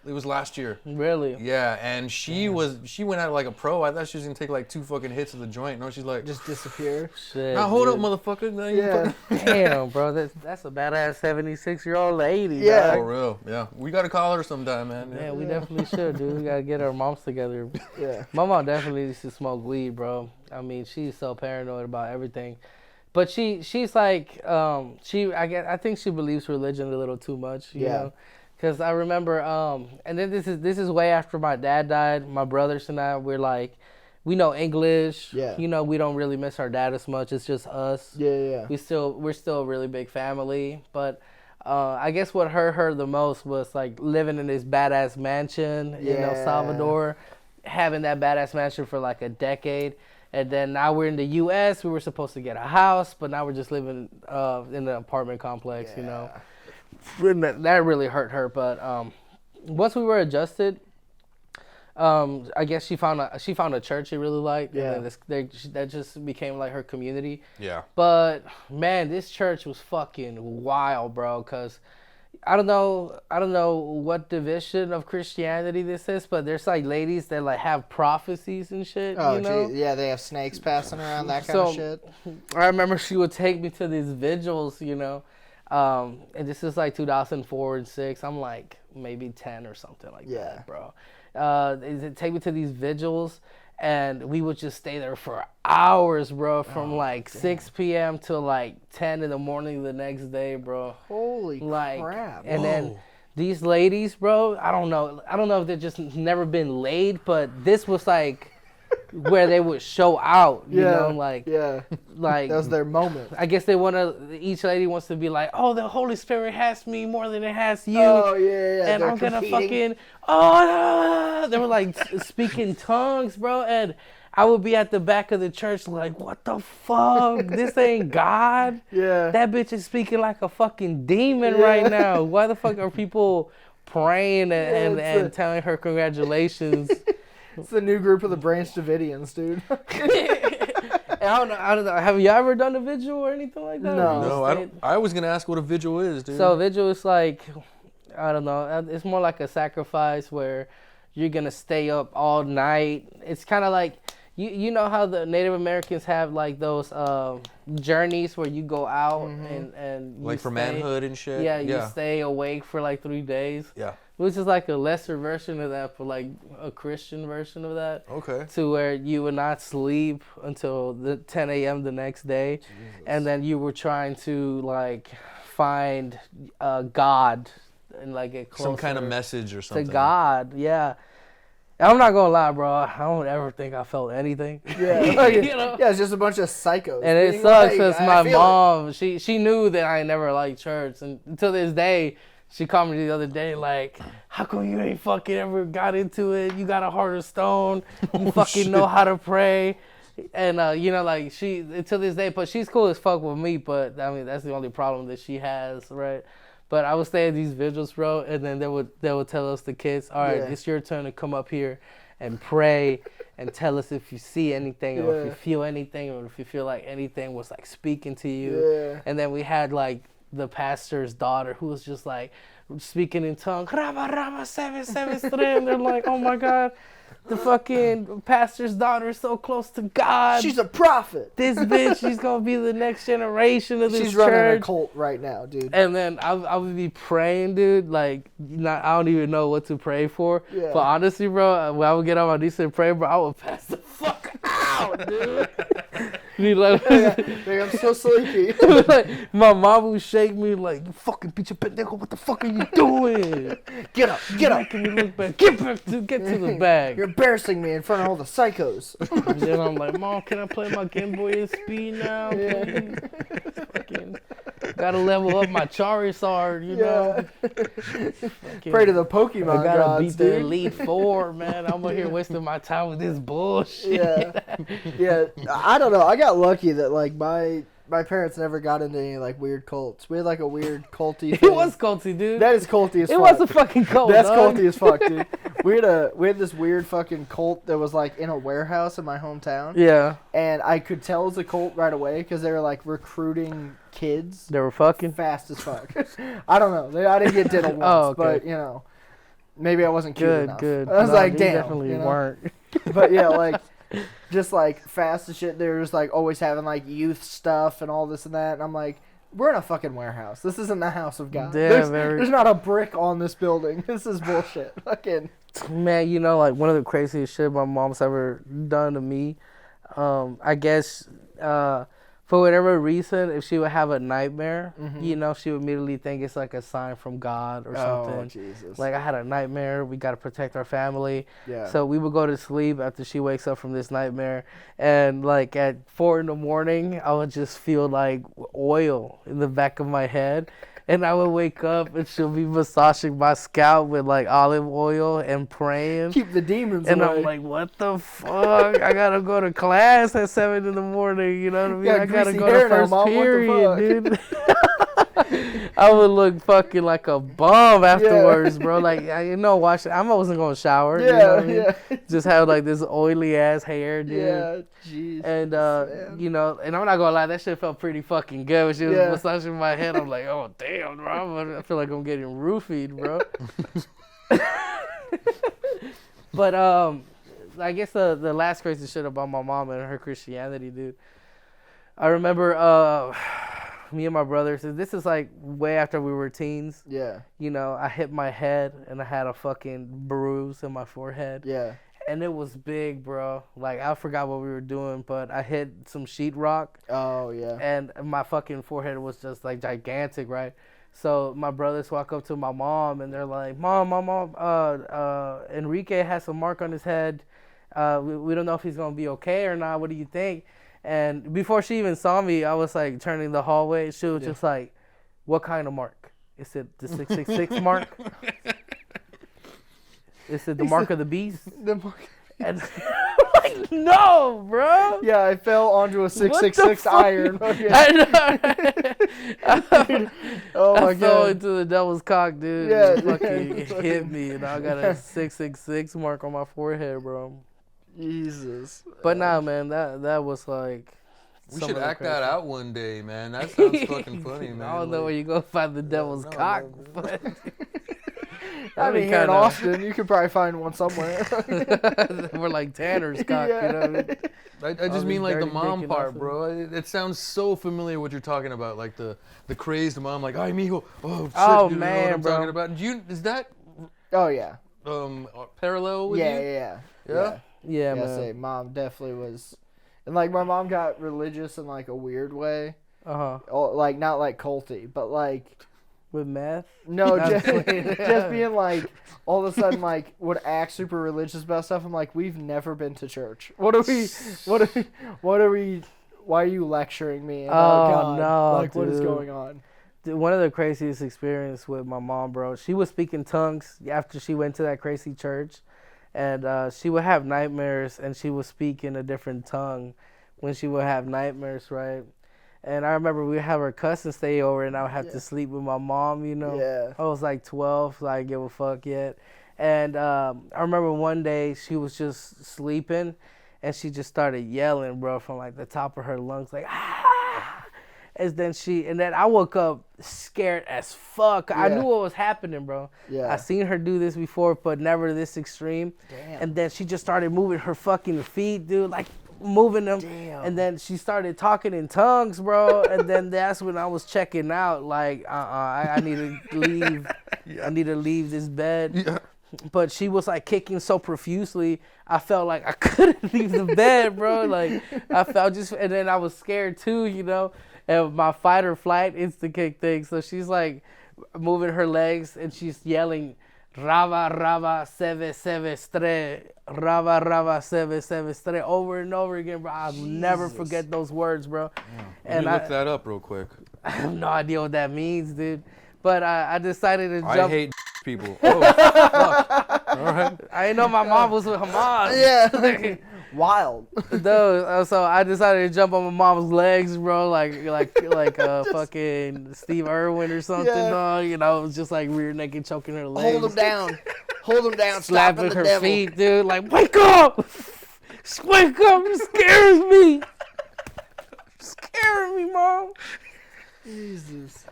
it was last year. Really? Yeah, and she went out like a pro. I thought she was gonna take like 2 fucking hits of the joint. No, she's like just disappear. Shit. Now hold up, motherfucker. Damn, bro, that's a badass 76-year-old lady. Yeah. For real. Yeah. We gotta call her sometime, man. Yeah, we definitely should, dude. We gotta get our moms together. Yeah. My mom definitely used to smoke weed, bro. I mean, she's so paranoid about everything. But she's like, I think she believes religion a little too much, you know? Because I remember, and then this is way after my dad died. My brothers and I, we're like, we know English. Yeah. You know, we don't really miss our dad as much. It's just us. Yeah. We're still a really big family. But I guess what hurt her the most was like living in this badass mansion in El Salvador, having that badass mansion for like a decade. And then now we're in the U.S. We were supposed to get a house, but now we're just living in an apartment complex, you know. That really hurt her. But once we were adjusted, I guess she found a church she really liked. Yeah. And then that just became like her community. Yeah. But man, this church was fucking wild, bro. Cause I don't know what division of Christianity this is, but there's like ladies that like have prophecies and shit. Oh, you know? Geez. Yeah, they have snakes passing around, that kind of shit. I remember she would take me to these vigils, you know, and this is like 2004 and 2006. I'm like maybe 10 or something like that, bro. They'd take me to these vigils, and we would just stay there for hours, bro, from 6 p.m. to like 10 in the morning the next day, bro. Holy crap. And then these ladies, bro, I don't know if they've just never been laid, but this was like where they would show out, you know, like that was their moment. I guess each lady wants to be like, oh, the Holy Spirit has me more than it has you. Oh, yeah. And I'm going to fucking, they were like speaking tongues, bro. And I would be at the back of the church like, what the fuck? This ain't God. Yeah. That bitch is speaking like a fucking demon right now. Why the fuck are people praying and telling her congratulations? It's the new group of the Branch Davidians, dude. I don't know. Have you ever done a vigil or anything like that? No, I was gonna ask what a vigil is, dude. So a vigil is like, I don't know. It's more like a sacrifice where you're gonna stay up all night. It's kind of like, You know how the Native Americans have like those journeys where you go out and you like for manhood and shit. Yeah, you stay awake for like 3 days. Yeah. Which is like a lesser version of that, for like a Christian version of that. Okay. To where you would not sleep until the 10 a.m. the next day. Jesus. And then you were trying to like find God and like get closer. Some kind of message or something. To God, yeah. I'm not gonna lie, bro. I don't ever think I felt anything. Yeah, like, you know? Yeah, it's just a bunch of psychos. And it sucks because my mom, she knew that I never liked church, and to this day, she called me the other day like, "How come you ain't fucking ever got into it? You got a heart of stone. You fucking know how to pray." And you know, like she to this day, but she's cool as fuck with me. But I mean, that's the only problem that she has, right? But I would stay at these vigils, bro, and then they would tell us, the kids, all right, it's your turn to come up here and pray and tell us if you see anything or if you feel anything or if you feel like anything was like speaking to you. Yeah. And then we had like the pastor's daughter who was just like speaking in tongue, Rama Rama 773, and they're like, oh my God. The fucking pastor's daughter is so close to God. She's a prophet. This bitch, she's gonna be the next generation of this church. She's running a cult right now, dude. And then I would be praying, dude. Like, I don't even know what to pray for. Yeah. But honestly, bro, when I would get on my knees and pray, bro, I would pass the fuck out, dude. I'm so sleepy. Like, my mom would shake me like, you fucking bitch, pendejo, what the fuck are you doing? Get up, get up. Making me look back. Get to the bag. You're embarrassing me in front of all the psychos. And then I'm like, Mom, can I play my Game Boy SP now? Please? Fucking gotta level up my Charizard, you know? Pray to the Pokemon I gotta gods, beat the Elite Four, man. I'm over here wasting my time with this bullshit. Yeah. I don't know. I got lucky that like my parents never got into any like weird cults. We had like a weird culty thing. It was culty, dude. That is culty as fuck. It was a fucking cult. That's culty as fuck, dude. We had this weird fucking cult that was like in a warehouse in my hometown. Yeah. And I could tell it was a cult right away because they were like recruiting kids. They were fucking fast as fuck. I don't know. I didn't get diddled once, but you know, maybe I wasn't cute enough. Good. I was like, damn. Definitely weren't. But yeah, like. Just like fast as shit. They're just like always having like youth stuff and all this and that. And I'm like, we're in a fucking warehouse. This isn't the house of God. Yeah, there's not a brick on this building. This is bullshit. Fucking. Man, you know, like one of the craziest shit my mom's ever done to me. I guess for whatever reason, if she would have a nightmare, you know, she would immediately think it's like a sign from God or something. Oh, Jesus. Like, I had a nightmare. We got to protect our family. Yeah. So we would go to sleep after she wakes up from this nightmare. And, like, at 4 a.m, I would just feel, like, oil in the back of my head. And I would wake up and she'll be massaging my scalp with like olive oil and praying. Keep the demons and away. I'm like, what the fuck? I gotta go to class at 7 a.m, you know what I mean? I gotta go to first period, dude. I would look fucking like a bum afterwards, bro. Like, you know, I wasn't gonna shower. You know what I mean? Just have like this oily ass hair, dude. Yeah, jeez. And you know, and I'm not gonna lie, that shit felt pretty fucking good. When she was massaging my head, I'm like, oh damn, bro. I feel like I'm getting roofied, bro. But I guess the last crazy shit about my mom and her Christianity, dude. I remember me and my brothers, this is like way after we were teens. Yeah. You know, I hit my head and I had a fucking bruise in my forehead. Yeah. And it was big, bro. Like, I forgot what we were doing, but I hit some sheetrock. Oh, yeah. And my fucking forehead was just, like, gigantic, right? So my brothers walk up to my mom, and they're like, Mom, Enrique has a mark on his head. We don't know if he's going to be okay or not. What do you think? And before she even saw me, I was, like, turning the hallway. She was just like, what kind of mark? Is it the 666 mark? Is it the mark of the beast? The mark. And I'm like, no, bro. Yeah, I fell onto a 666 iron. Okay. I know. I fell into the devil's cock, dude. Yeah, it fucking hit me, and I got a 666 mark on my forehead, bro. Jesus. But nah, man, that was like. We should act that out one day, man. That sounds fucking funny, man. I don't know where you go find the devil's cock, but. I mean, here in Austin, you could probably find one somewhere. We're like Tanner's cock, you know. I just mean like the mom part, bro. It sounds so familiar what you're talking about, like the crazed mom, like, ay, mijo, oh, shit, oh you man, know what I'm bro. talking about. Is that Oh yeah. Parallel with you? Yeah. Yeah, man. Say, mom definitely was, and like my mom got religious in like a weird way. Like not like culty, but like with meth. No, just being like all of a sudden like would act super religious about stuff. I'm like, we've never been to church. What are we? Why are you lecturing me about God? No, like, dude. What is going on? Dude, one of the craziest experiences with my mom, bro. She was speaking tongues after she went to that crazy church, and she would have nightmares, and she would speak in a different tongue when she would have nightmares, right? And I remember we would have her cousin stay over, and I would have to sleep with my mom, you know. Yeah. I was like 12, so I didn't give a fuck yet. And I remember one day she was just sleeping, and she just started yelling, bro, from like the top of her lungs, like, ah! And then I woke up scared as fuck. Yeah. I knew what was happening, bro. Yeah. I seen her do this before, but never this extreme. Damn. And then she just started moving her fucking feet, dude, like moving them. Damn. And then she started talking in tongues, bro. And then that's when I was checking out, like, I need to leave. Yeah. I need to leave this bed. Yeah. But she was like kicking so profusely, I felt like I couldn't leave the bed, bro. Like I felt and then I was scared too, you know. And my fight or flight instant kick thing. So she's like moving her legs and she's yelling, "Rava rava seve seve stre, rava rava seve seve stre," over and over again, bro. I'll never forget those words, bro. Yeah. And look that up real quick. I have no idea what that means, dude. But I decided to jump. I hate people. Oh, fuck. All right. I didn't know my mom was with Hamas. Yeah. Wild. No, so I decided to jump on my mom's legs, bro, like fucking Steve Irwin or something. Yeah. You know, it was just like rear naked choking her legs. Hold him down. Slapping her devil. feet, dude. Like, wake up! Wake up! It scares me. Scaring me, mom. Jesus.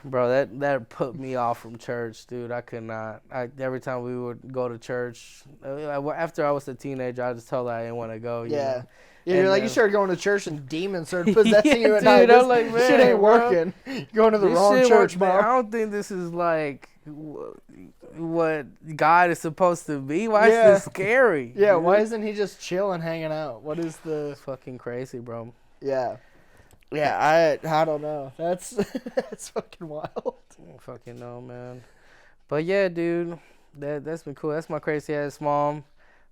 Bro, that put me off from church, dude. I could not. Every time we would go to church, after I was a teenager, I just told her I didn't want to go. You know? Yeah, you're like, you started going to church and demons started possessing you at night. Dude, I'm like, man, shit ain't working. You're going to the wrong church, man. Mom. I don't think this is like what God is supposed to be. Why is this scary? Yeah, dude? Why isn't he just chilling, hanging out? What is the... It's fucking crazy, bro. Yeah. Yeah, I don't know. That's fucking wild. I don't fucking know, man. But yeah, dude, that's been cool. That's my crazy ass mom,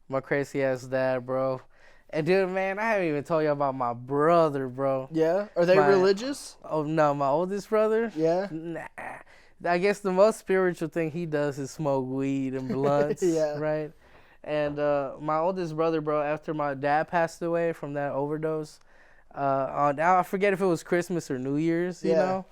my crazy ass dad, bro. And dude, man, I haven't even told you about my brother, bro. Yeah? Are they religious? Oh no, my oldest brother? Yeah. Nah. I guess the most spiritual thing he does is smoke weed and blunts. Yeah. Right? And my oldest brother, bro, after my dad passed away from that overdose, I forget if it was Christmas or New Year's, you know.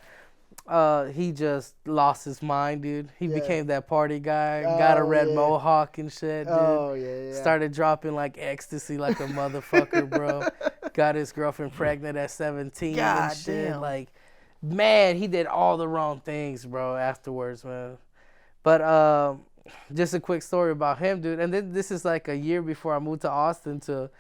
He just lost his mind, dude. He became that party guy, got a red mohawk and shit, dude. Oh, yeah. Started dropping like ecstasy like a motherfucker, bro. Got his girlfriend pregnant at 17 God and shit. damn. Like, man, he did all the wrong things, bro, afterwards, man. But just a quick story about him, dude. And then this is like a year before I moved to Austin to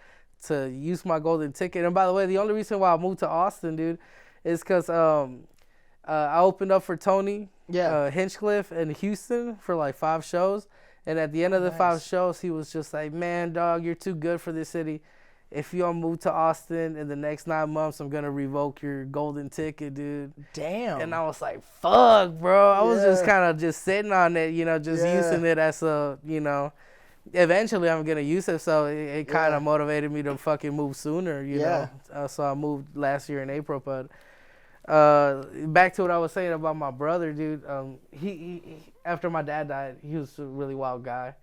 use my golden ticket. And by the way, the only reason why I moved to Austin, dude, is because I opened up for Tony Hinchcliffe in Houston for like 5 shows. And at the end of the 5 shows, he was just like, "Man, dog, you're too good for this city. If you don't move to Austin in the next 9 months, I'm going to revoke your golden ticket, dude." Damn. And I was like, fuck, bro. I was just kind of just sitting on it, you know, just using it as a, you know. Eventually, I'm going to use it, so it kind of motivated me to fucking move sooner, you know. So I moved last year in April, but back to what I was saying about my brother, dude. He after my dad died, he was a really wild guy.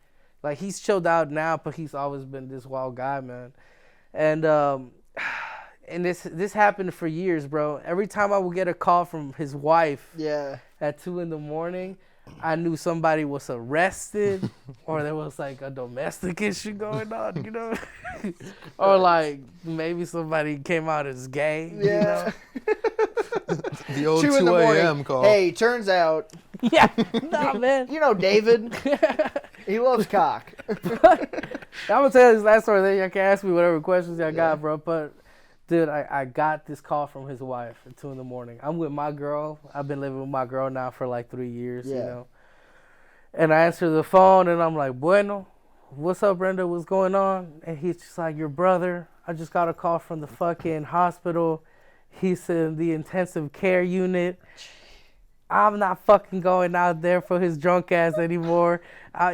Like, he's chilled out now, but he's always been this wild guy, man. And this happened for years, bro. Every time I would get a call from his wife at 2 a.m, I knew somebody was arrested or there was like a domestic issue going on, you know? Or like maybe somebody came out as gay, you know? The old 2 a.m. call. Hey, turns out Yeah, nah, man. You know David. He loves cock. I'm gonna tell you this last story. Then y'all can ask me whatever questions y'all got, bro. But dude, I got this call from his wife at 2 a.m. I'm with my girl. I've been living with my girl now for like 3 years, you know. And I answer the phone, and I'm like, "Bueno, what's up, Brenda? What's going on?" And he's just like, "Your brother. I just got a call from the fucking hospital. He's in the intensive care unit. I'm not fucking going out there for his drunk ass anymore.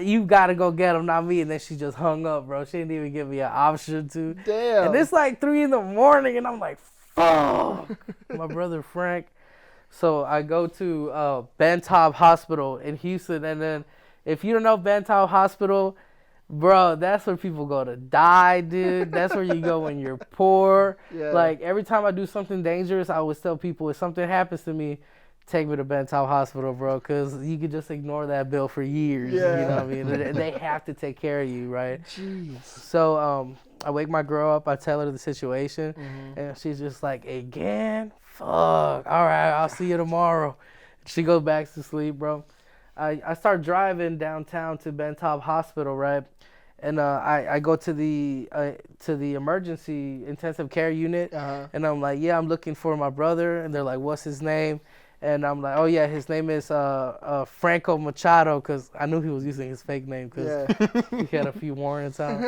You gotta go get him, not me." And then she just hung up, bro. She didn't even give me an option to. Damn. And it's like 3 a.m, and I'm like, fuck. My brother Frank. So I go to Bentop Hospital in Houston, and then if you don't know Bentop Hospital, bro, that's where people go to die, dude. That's where you go when you're poor. Yeah. Like, every time I do something dangerous, I always tell people, if something happens to me, take me to Bentop Hospital, bro, because you could just ignore that bill for years. Yeah. You know what I mean? They have to take care of you, right? Jeez. So I wake my girl up. I tell her the situation, and she's just like, again? Fuck. All right, I'll see you tomorrow. She goes back to sleep, bro. I start driving downtown to Bentop Hospital, right? And I go to the emergency intensive care unit, and I'm like, yeah, I'm looking for my brother. And they're like, what's his name? And I'm like, oh, yeah, his name is Franco Machado, because I knew he was using his fake name because he had a few warrants out.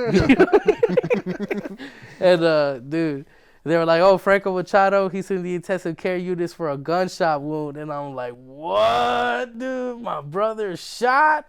And, dude, they were like, oh, Franco Machado, he's in the intensive care units for a gunshot wound. And I'm like, what, dude? My brother shot?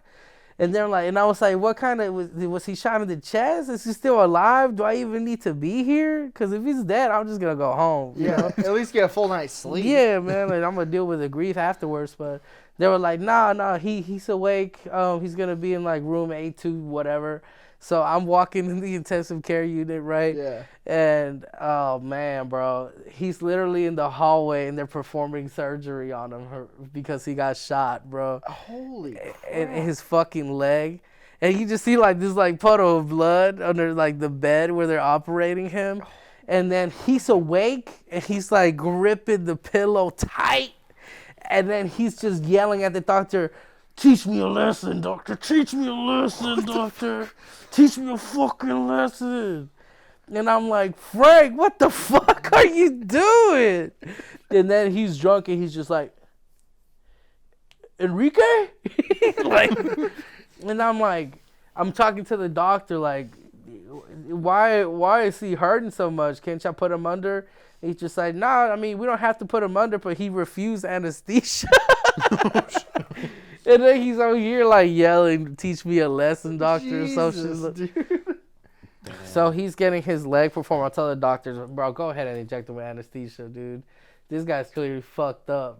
And they're like, and I was like, what kind of, was he shot in the chest? Is he still alive? Do I even need to be here? Because if he's dead, I'm just going to go home. You know? At least get a full night's sleep. Yeah, man. Like, I'm going to deal with the grief afterwards. But they were like, nah, he's awake. He's going to be in like room 82, whatever. So I'm walking in the intensive care unit, right? Yeah. And, oh, man, bro. He's literally in the hallway, and they're performing surgery on him because he got shot, bro. Holy crap. And his fucking leg. And you just see, like, this, like, puddle of blood under, like, the bed where they're operating him. And then he's awake, and he's, like, gripping the pillow tight. And then he's just yelling at the doctor, teach me a lesson, doctor. Teach me a lesson, doctor. Teach me a fucking lesson. And I'm like, Frank, what the fuck are you doing? And then he's drunk, and he's just like, Enrique? Like, and I'm like, I'm talking to the doctor, like, why is he hurting so much? Can't y'all put him under? And he's just like, nah, I mean, we don't have to put him under, but he refused anesthesia. And then he's over here, like, yelling, teach me a lesson, doctor. So he's getting his leg performed. I'll tell the doctors, bro, go ahead and inject him with anesthesia, dude. This guy's clearly fucked up.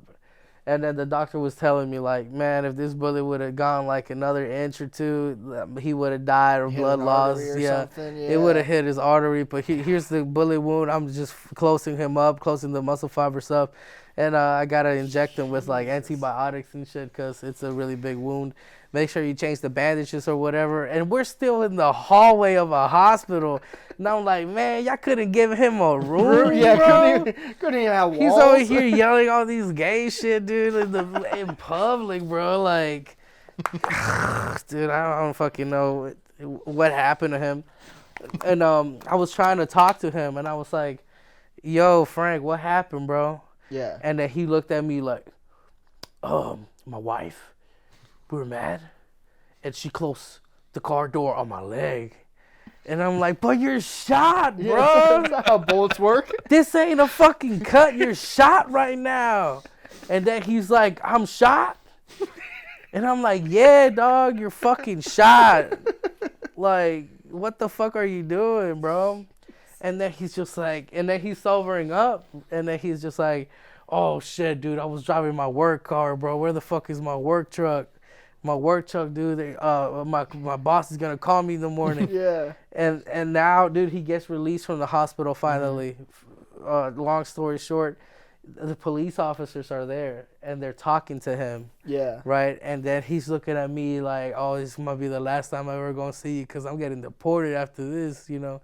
And then the doctor was telling me, like, man, if this bullet would have gone, like, another inch or two, he would have died or blood loss. Yeah, it would have hit his artery. But here's the bullet wound. I'm just closing him up, closing the muscle fibers up. And I got to inject him with, like, antibiotics and shit because it's a really big wound. Make sure you change the bandages or whatever. And we're still in the hallway of a hospital. And I'm like, man, y'all couldn't give him a room, yeah, bro? Couldn't even have walls. He's over here yelling all these gay shit, dude, in public, bro. Like, dude, I don't fucking know what happened to him. And I was trying to talk to him, and I was like, yo, Frank, what happened, bro? Yeah. And then he looked at me like, my wife, we were mad, and she closed the car door on my leg. And I'm like, but you're shot, bro. Yeah, that's not how bullets work. This ain't a fucking cut. You're shot right now. And then he's like, I'm shot? And I'm like, yeah, dog, you're fucking shot. Like, what the fuck are you doing, bro? And then he's just like, and then he's sobering up. And then he's just like, oh, shit, dude, I was driving my work car, bro. Where the fuck is my work truck? My work truck, dude, my boss is going to call me in the morning. Yeah. And now, dude, he gets released from the hospital finally. Long story short, the police officers are there, and they're talking to him. Yeah. Right? And then he's looking at me like, oh, this might be the last time I'm ever going to see you because I'm getting deported after this, you know,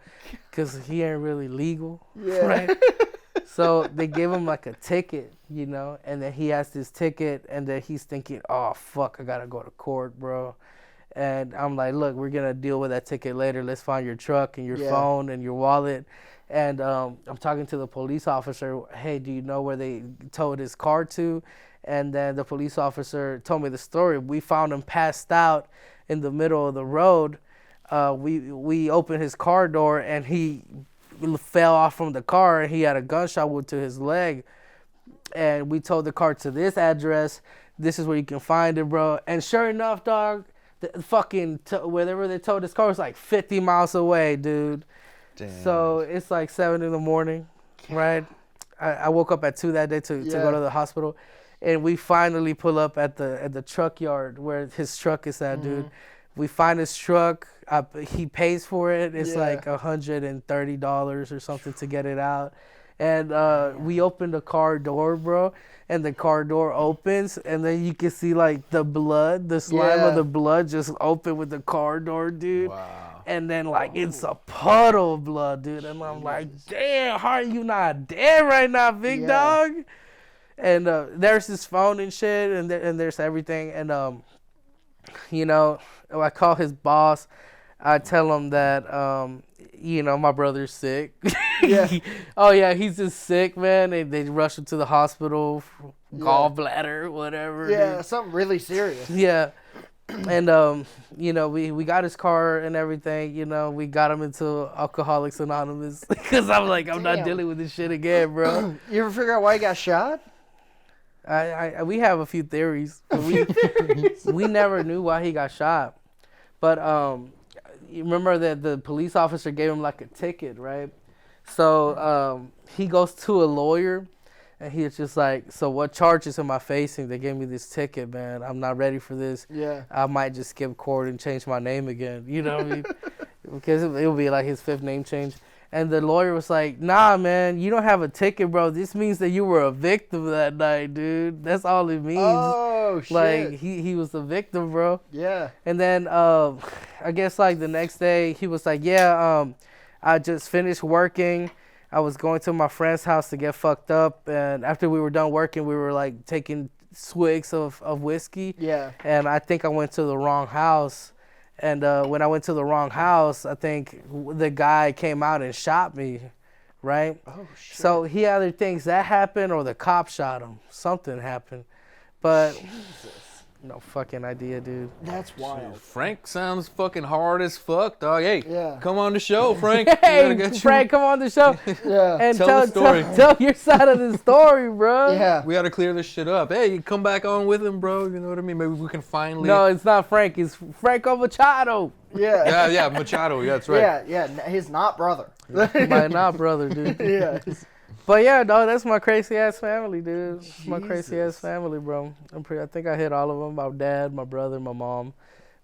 because he ain't really legal. Yeah. Right? So they give him like a ticket, you know, and then he has this ticket, and then he's thinking, oh, fuck, I gotta go to court, bro. And I'm like, look, we're gonna deal with that ticket later. Let's find your truck and your phone and your wallet. And I'm talking to the police officer, hey, do you know where they towed his car to? And then the police officer told me the story. We found him passed out in the middle of the road. We opened his car door, and he fell off from the car, and he had a gunshot wound to his leg. And we towed the car to this address. This is where you can find it, bro. And sure enough, dog, the fucking wherever they towed his car was like 50 miles away, dude. Damn. So it's like 7 in the morning, right? I woke up at 2 that day to go to the hospital. And we finally pull up at the truck yard where his truck is at, dude. We find his truck. He pays for it. It's like $130 or something to get it out. And we open the car door, bro. And the car door opens. And then you can see, like, the blood, the slime of the blood just open with the car door, dude. Wow. And then, like, it's a puddle of blood, dude. And I'm like, damn, how are you not dead right now, big dog? And there's his phone and shit, and there's everything. And, you know, I call his boss. I tell him that, you know, my brother's sick. Oh, yeah, he's just sick, man. They rush him to the hospital, gallbladder, whatever. Yeah, something really serious. Yeah. And, you know, we got his car and everything. You know, we got him into Alcoholics Anonymous. Because I'm like, I'm not dealing with this shit again, bro. You ever figure out why he got shot? We have a few theories. We never knew why he got shot. But you remember that the police officer gave him like a ticket, right? So he goes to a lawyer, and he's just like, so what charges am I facing? They gave me this ticket, man. I'm not ready for this. Yeah. I might just skip court and change my name again. You know what I mean? Because it'll be like his 5th name change. And the lawyer was like, nah, man, you don't have a ticket, bro. This means that you were a victim that night, dude. That's all it means. Oh, shit. Like, he was a victim, bro. Yeah. And then I guess, like, the next day, he was like, I just finished working. I was going to my friend's house to get fucked up. And after we were done working, we were, like, taking swigs of whiskey. Yeah. And I think I went to the wrong house. And when I went to the wrong house, I think the guy came out and shot me, right? Oh, shit. So he either thinks that happened or the cop shot him. Something happened. But no fucking idea, dude. That's wild. Frank sounds fucking hard as fuck, dog. Hey, come on the show, Frank. Hey, Frank, come on the show. And tell the story. Tell your side of the story, bro. Yeah. We got to clear this shit up. Hey, you come back on with him, bro. You know what I mean? Maybe we can finally... No, it's not Frank. It's Franco Machado. Yeah. Machado. Yeah, that's right. Yeah. His not brother. My not brother, dude. Yeah. But yeah, dog, that's my crazy ass family, dude. My crazy ass family, bro. I think I hit all of them. My dad, my brother, my mom.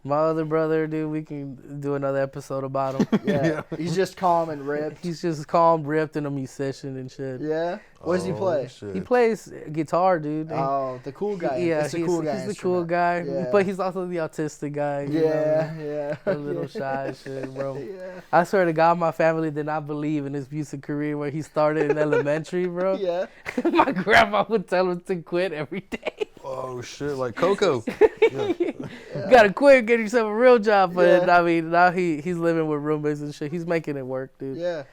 My other brother, dude, we can do another episode about him. Yeah. He's just calm and ripped. He's just calm, ripped, and a musician and shit. Yeah? What does he play? Shit. He plays guitar, dude. Oh, the cool guy. Yeah, he's the cool guy. Yeah. But he's also the autistic guy. Yeah. A little shy shit, bro. Yeah. I swear to God, my family did not believe in his music career where he started in elementary, bro. Yeah. My grandma would tell him to quit every day. Oh, shit, like Coco. Gotta quit, get yourself a real job. But I mean, now he's living with roommates and shit. He's making it work, dude. Yeah.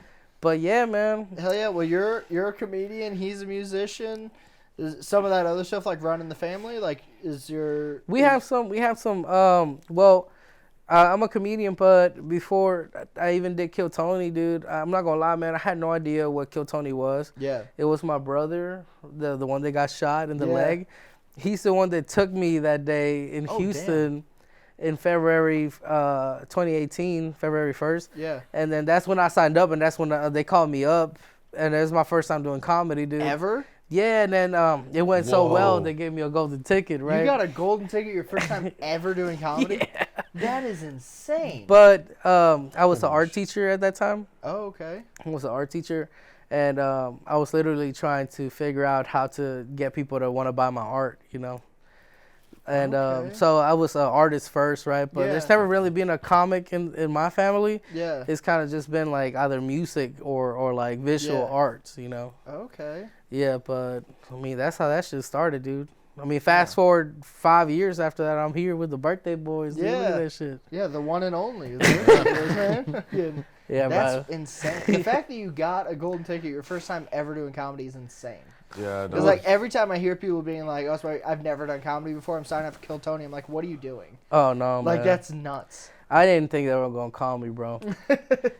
But yeah, man. Hell yeah. Well, you're a comedian. He's a musician. Is some of that other stuff like running the family? Like, We have some. I'm a comedian, but before I even did Kill Tony, dude, I'm not gonna lie, man. I had no idea what Kill Tony was. Yeah. It was my brother, the one that got shot in the leg. He's the one that took me that day in Houston in February 2018, February 1st. Yeah. And then that's when I signed up, and that's when they called me up. And it was my first time doing comedy, dude. Ever? Yeah, and then it went so well, they gave me a golden ticket, right? You got a golden ticket your first time ever doing comedy? Yeah. That is insane. But I was an art teacher at that time. Oh, okay. I was an art teacher. And I was literally trying to figure out how to get people to want to buy my art, you know. And Okay. so I was an artist first, right? But there's never really been a comic in my family. Yeah. It's kind of just been like either music or like visual arts, you know? Okay. Yeah, but I mean, that's how that shit started, dude. I mean, fast forward 5 years after that, I'm here with the Birthday Boys. Dude. Look at that shit. Yeah, the one and only. Man. Yeah, that's bro. insane. The fact that you got a golden ticket your first time ever doing comedy is insane. Yeah, Because like every time I hear people being like, "Oh, sorry, I've never done comedy before. I'm signing up for Kill Tony." I'm like, "What are you doing?" Oh no, like man. that's nuts. I didn't think they were gonna call me, bro.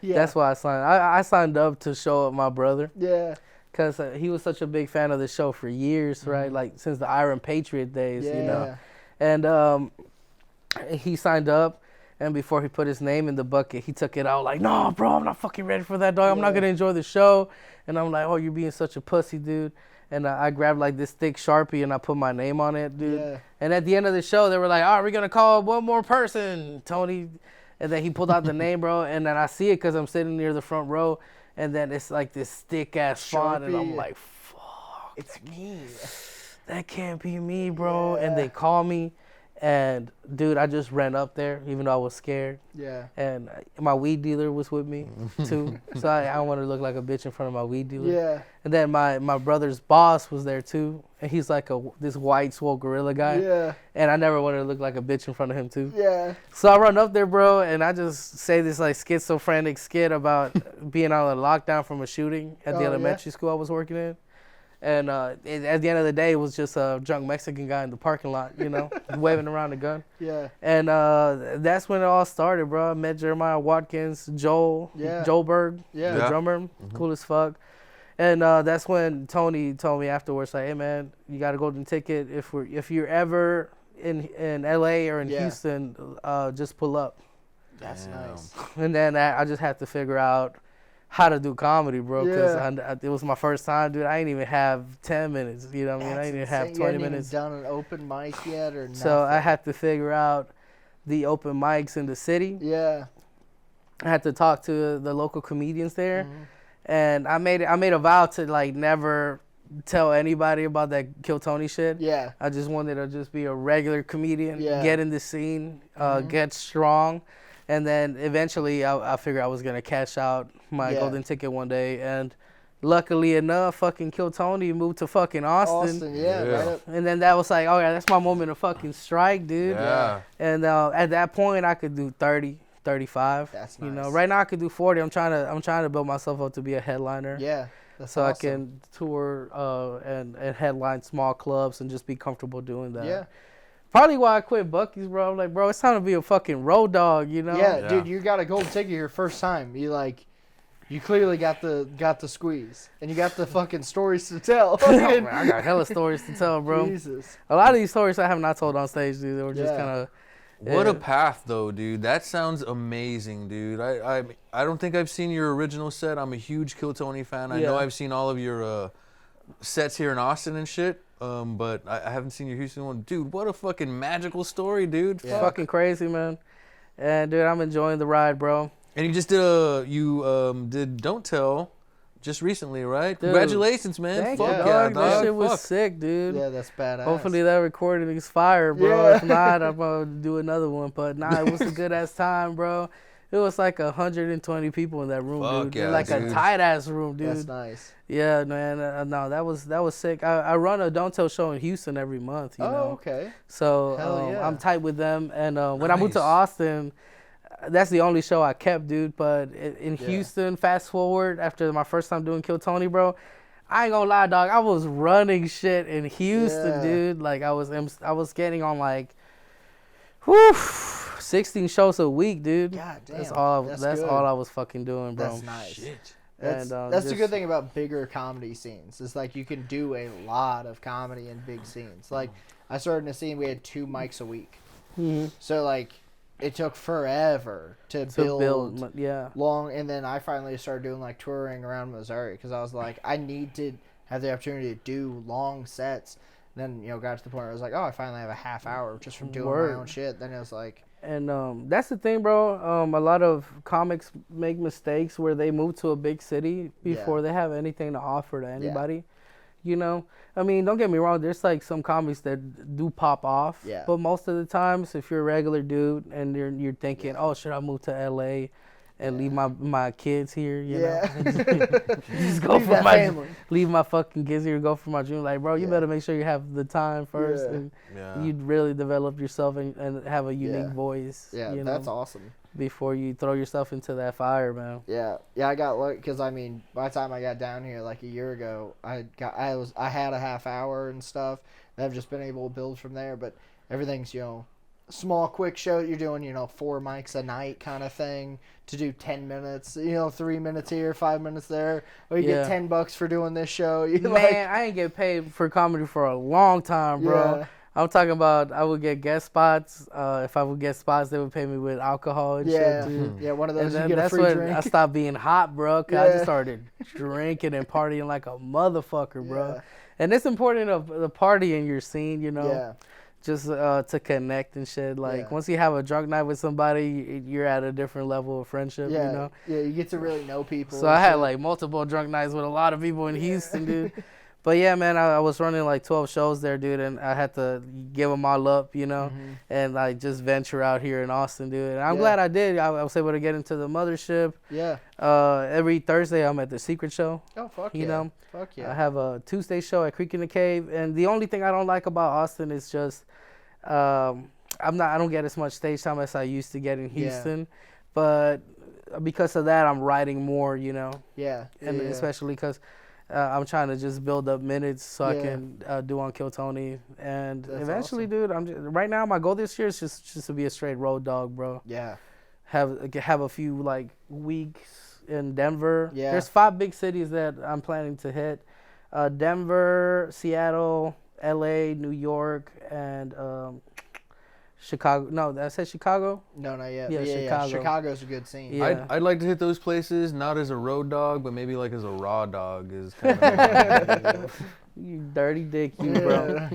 Yeah. That's why I signed. I signed up to show up my brother. Yeah. Cause he was such a big fan of the show for years, right? Like since the Iron Patriot days, you know. And he signed up, and before he put his name in the bucket, he took it out like, "No, bro, I'm not fucking ready for that, dog. I'm not gonna enjoy the show." And I'm like, "Oh, you're being such a pussy, dude." And I grabbed like this thick Sharpie and I put my name on it, dude. Yeah. And at the end of the show, they were like, "All right, we're gonna call one more person, Tony." And then he pulled out the name, bro. And then I see it because I'm sitting near the front row. And then it's like this thick ass font, and I'm like, "Fuck, it's me. That can't be me, bro." Yeah. And they call me, and dude, I just ran up there, even though I was scared. Yeah. And my weed dealer was with me too, so I don't want to look like a bitch in front of my weed dealer. Yeah. And then my brother's boss was there too, and he's like this white swole gorilla guy. Yeah. And I never wanted to look like a bitch in front of him too. Yeah. So I run up there, bro, and I just say this like schizophrenic skit about being on a lockdown from a shooting at the elementary school I was working in. And at the end of the day, it was just a drunk Mexican guy in the parking lot, you know, waving around a gun. Yeah. And that's when it all started, bro. I met Jeremiah Watkins, Joel Berg, the drummer, cool as fuck. And that's when Tony told me afterwards, like, "Hey man, you got a golden ticket. If you're ever in LA or in Houston, just pull up." That's nice. And then I just had to figure out how to do comedy, bro, because it was my first time, dude. I didn't even have 10 minutes, you know what I mean? I didn't even have 20 minutes. You hadn't even done an open mic yet or nothing. So I had to figure out the open mics in the city. Yeah. I had to talk to the local comedians there. And I made a vow to like never tell anybody about that Kill Tony shit. Yeah. I just wanted to just be a regular comedian, get in the scene, get strong. And then eventually I figured I was going to cash out my golden ticket one day. And luckily enough, fucking Kill Tony moved to fucking Austin. Right. And then that was like, oh yeah, that's my moment of fucking strike, dude. Yeah. And at that point I could do 30, 35. That's nice. You know, right now I could do 40. I'm trying to build myself up to be a headliner. Yeah. That's so awesome. I can tour and headline small clubs and just be comfortable doing that. Yeah. Probably why I quit Buc-ees, bro. I'm like, bro, it's time to be a fucking road dog, you know? Yeah, dude, you got a golden ticket your first time. You clearly got the squeeze, and you got the fucking stories to tell. Man, I got hella stories to tell, bro. Jesus. A lot of these stories I have not told on stage, dude. They were just kind of. What a path, though, dude. That sounds amazing, dude. I don't think I've seen your original set. I'm a huge Kill Tony fan. I know I've seen all of your sets here in Austin and shit. But I haven't seen your Houston one. Dude, what a fucking magical story, dude. Yeah. Fucking crazy, man. And dude, I'm enjoying the ride, bro. And you just did Don't Tell just recently, right? Dude, congratulations, man. Thank fuck you, dog. That shit was sick, dude. Yeah, that's badass. Hopefully that recording is fire, bro. If not, I'm gonna do another one. But nah, it was a good ass time, bro. It was like 120 people in that room, dude. Yeah, like dude. A tight ass room, dude. That's nice. Yeah, man. No, that was sick. I run a Don't Tell show in Houston every month. You know? Okay. So I'm tight with them. And when I moved to Austin, that's the only show I kept, dude. But in Houston, fast forward after my first time doing Kill Tony, bro. I ain't gonna lie, dog. I was running shit in Houston, dude. Like I was getting on like, 16 shows a week, dude. God damn. That's all I was fucking doing, bro. That's nice. Shit. That's the good thing about bigger comedy scenes. Is like you can do a lot of comedy in big scenes. Like I started in a scene, we had 2 mics a week. So like it took forever to build long, and then I finally started doing like touring around Missouri because I was like, I need to have the opportunity to do long sets. And then got to the point where I was like, oh, I finally have a half hour just from doing my own shit. Then it was like. And that's the thing, bro. A lot of comics make mistakes where they move to a big city before they have anything to offer to anybody. you know. I mean, don't get me wrong. There's like some comics that do pop off. Yeah. But most of the times, if you're a regular dude and you're thinking, oh, should I move to LA and leave my kids here? You know, just go for my family. Leave my fucking kids here, go for my dream. Like, bro, you better make sure you have the time first, and you really develop yourself and have a unique voice. Yeah, you know, that's awesome. Before you throw yourself into that fire, man. Yeah, I got lucky because I mean, by the time I got down here like a year ago, I had a half hour and stuff. And I've just been able to build from there. But everything's small, quick show. You're doing 4 mics a night kind of thing to do 10 minutes. 3 minutes here, 5 minutes there. Or you get $10 for doing this show. Man, I ain't get paid for comedy for a long time, bro. Yeah. I'm talking about I would get guest spots. If I would get spots, they would pay me with alcohol and shit, dude. Yeah, one of those and you get a free drink. I stopped being hot, bro, because I just started drinking and partying like a motherfucker, bro. Yeah. And it's important of the party in your scene, just to connect and shit. Like, once you have a drunk night with somebody, you're at a different level of friendship, Yeah, you get to really know people. So I had, like, multiple drunk nights with a lot of people in Houston, dude. But yeah, man, I was running like 12 shows there, dude, and I had to give them all up, and like just venture out here in Austin, dude. And I'm glad I did. I was able to get into the mothership. Yeah. Every Thursday I'm at the Secret Show. Oh, fuck you know? Fuck yeah. I have a Tuesday show at Creek in the Cave, and the only thing I don't like about Austin is just I don't get as much stage time as I used to get in Houston, but because of that I'm writing more, Yeah. And especially because I'm trying to just build up minutes so I can do on Kill Tony, and that's eventually, awesome. Dude. Right now my goal this year is just to be a straight road dog, bro. Yeah. Have a few like weeks in Denver. Yeah. There's 5 big cities that I'm planning to hit: Denver, Seattle, LA, New York, and Chicago. No, I said Chicago. No, not yet. Yeah, Chicago. Chicago's a good scene. Yeah. I'd like to hit those places, not as a road dog, but maybe like as a raw dog is kind of. You dirty dick, you bro.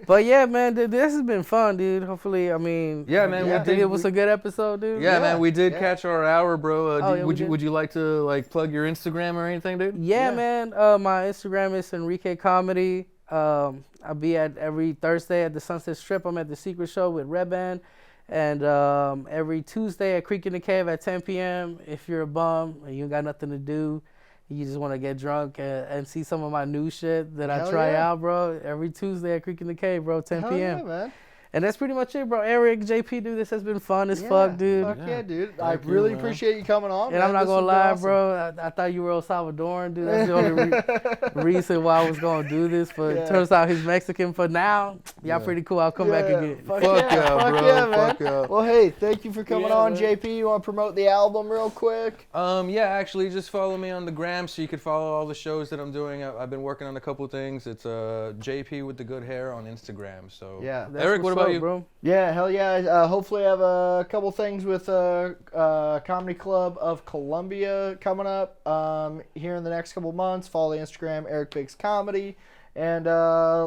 But yeah, man, this has been fun, dude. Hopefully, I mean. Yeah, man. I think it was a good episode, dude. Yeah, man. We did catch our hour, bro. Would you like to like plug your Instagram or anything, dude? Yeah, man. My Instagram is Enrique Comedy. I'll be at every Thursday at the Sunset Strip. I'm at the Secret Show with Red Band. And every Tuesday at Creek in the Cave at 10 p.m. If you're a bum and you got nothing to do, you just want to get drunk and see some of my new shit that I try out, bro. Every Tuesday at Creek in the Cave, bro, 10 p.m. Yeah, man. And that's pretty much it, bro. Eric, JP, dude, this has been fun as fuck, dude. Fuck yeah, dude. I really appreciate you coming on. And I'm not going to lie, bro. I thought you were El Salvadoran, dude. That's the only reason why I was going to do this. But it turns out he's Mexican. For now, y'all pretty cool. I'll come back again. Fuck yeah, bro. Fuck yeah. Well, hey, thank you for coming on, man. JP. You want to promote the album real quick? Yeah, actually, just follow me on the gram so you could follow all the shows that I'm doing. I've been working on a couple of things. It's JP with the good hair on Instagram. So Eric, what about you, bro? Yeah, hell yeah. Hopefully I have a couple things with Comedy Club of Columbia coming up here in the next couple months. Follow the Instagram, Eric Biggs Comedy. And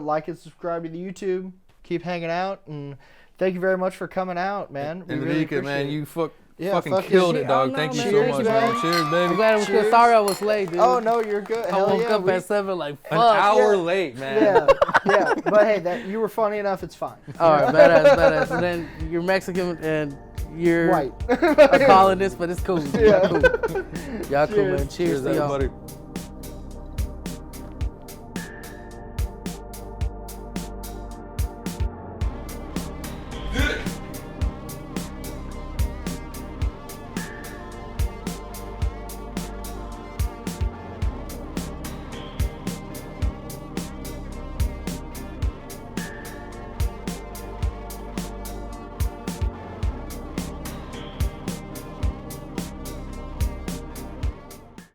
like and subscribe to the YouTube. Keep hanging out. And thank you very much for coming out, man. We really Enrique, man, you fucking fuck killed yeah. it, dog. Thank you so much, man. Cheers, baby. I'm glad it was good. Sorry I was late, dude. Oh, no, you're good. I woke up at 7 like, fuck. An hour late, man. Yeah. But hey, you were funny enough. It's fine. All right, badass. And then you're Mexican and you're white. a colonist, but it's cool. Yeah. Y'all cool, man. Cheers to y'all. everybody.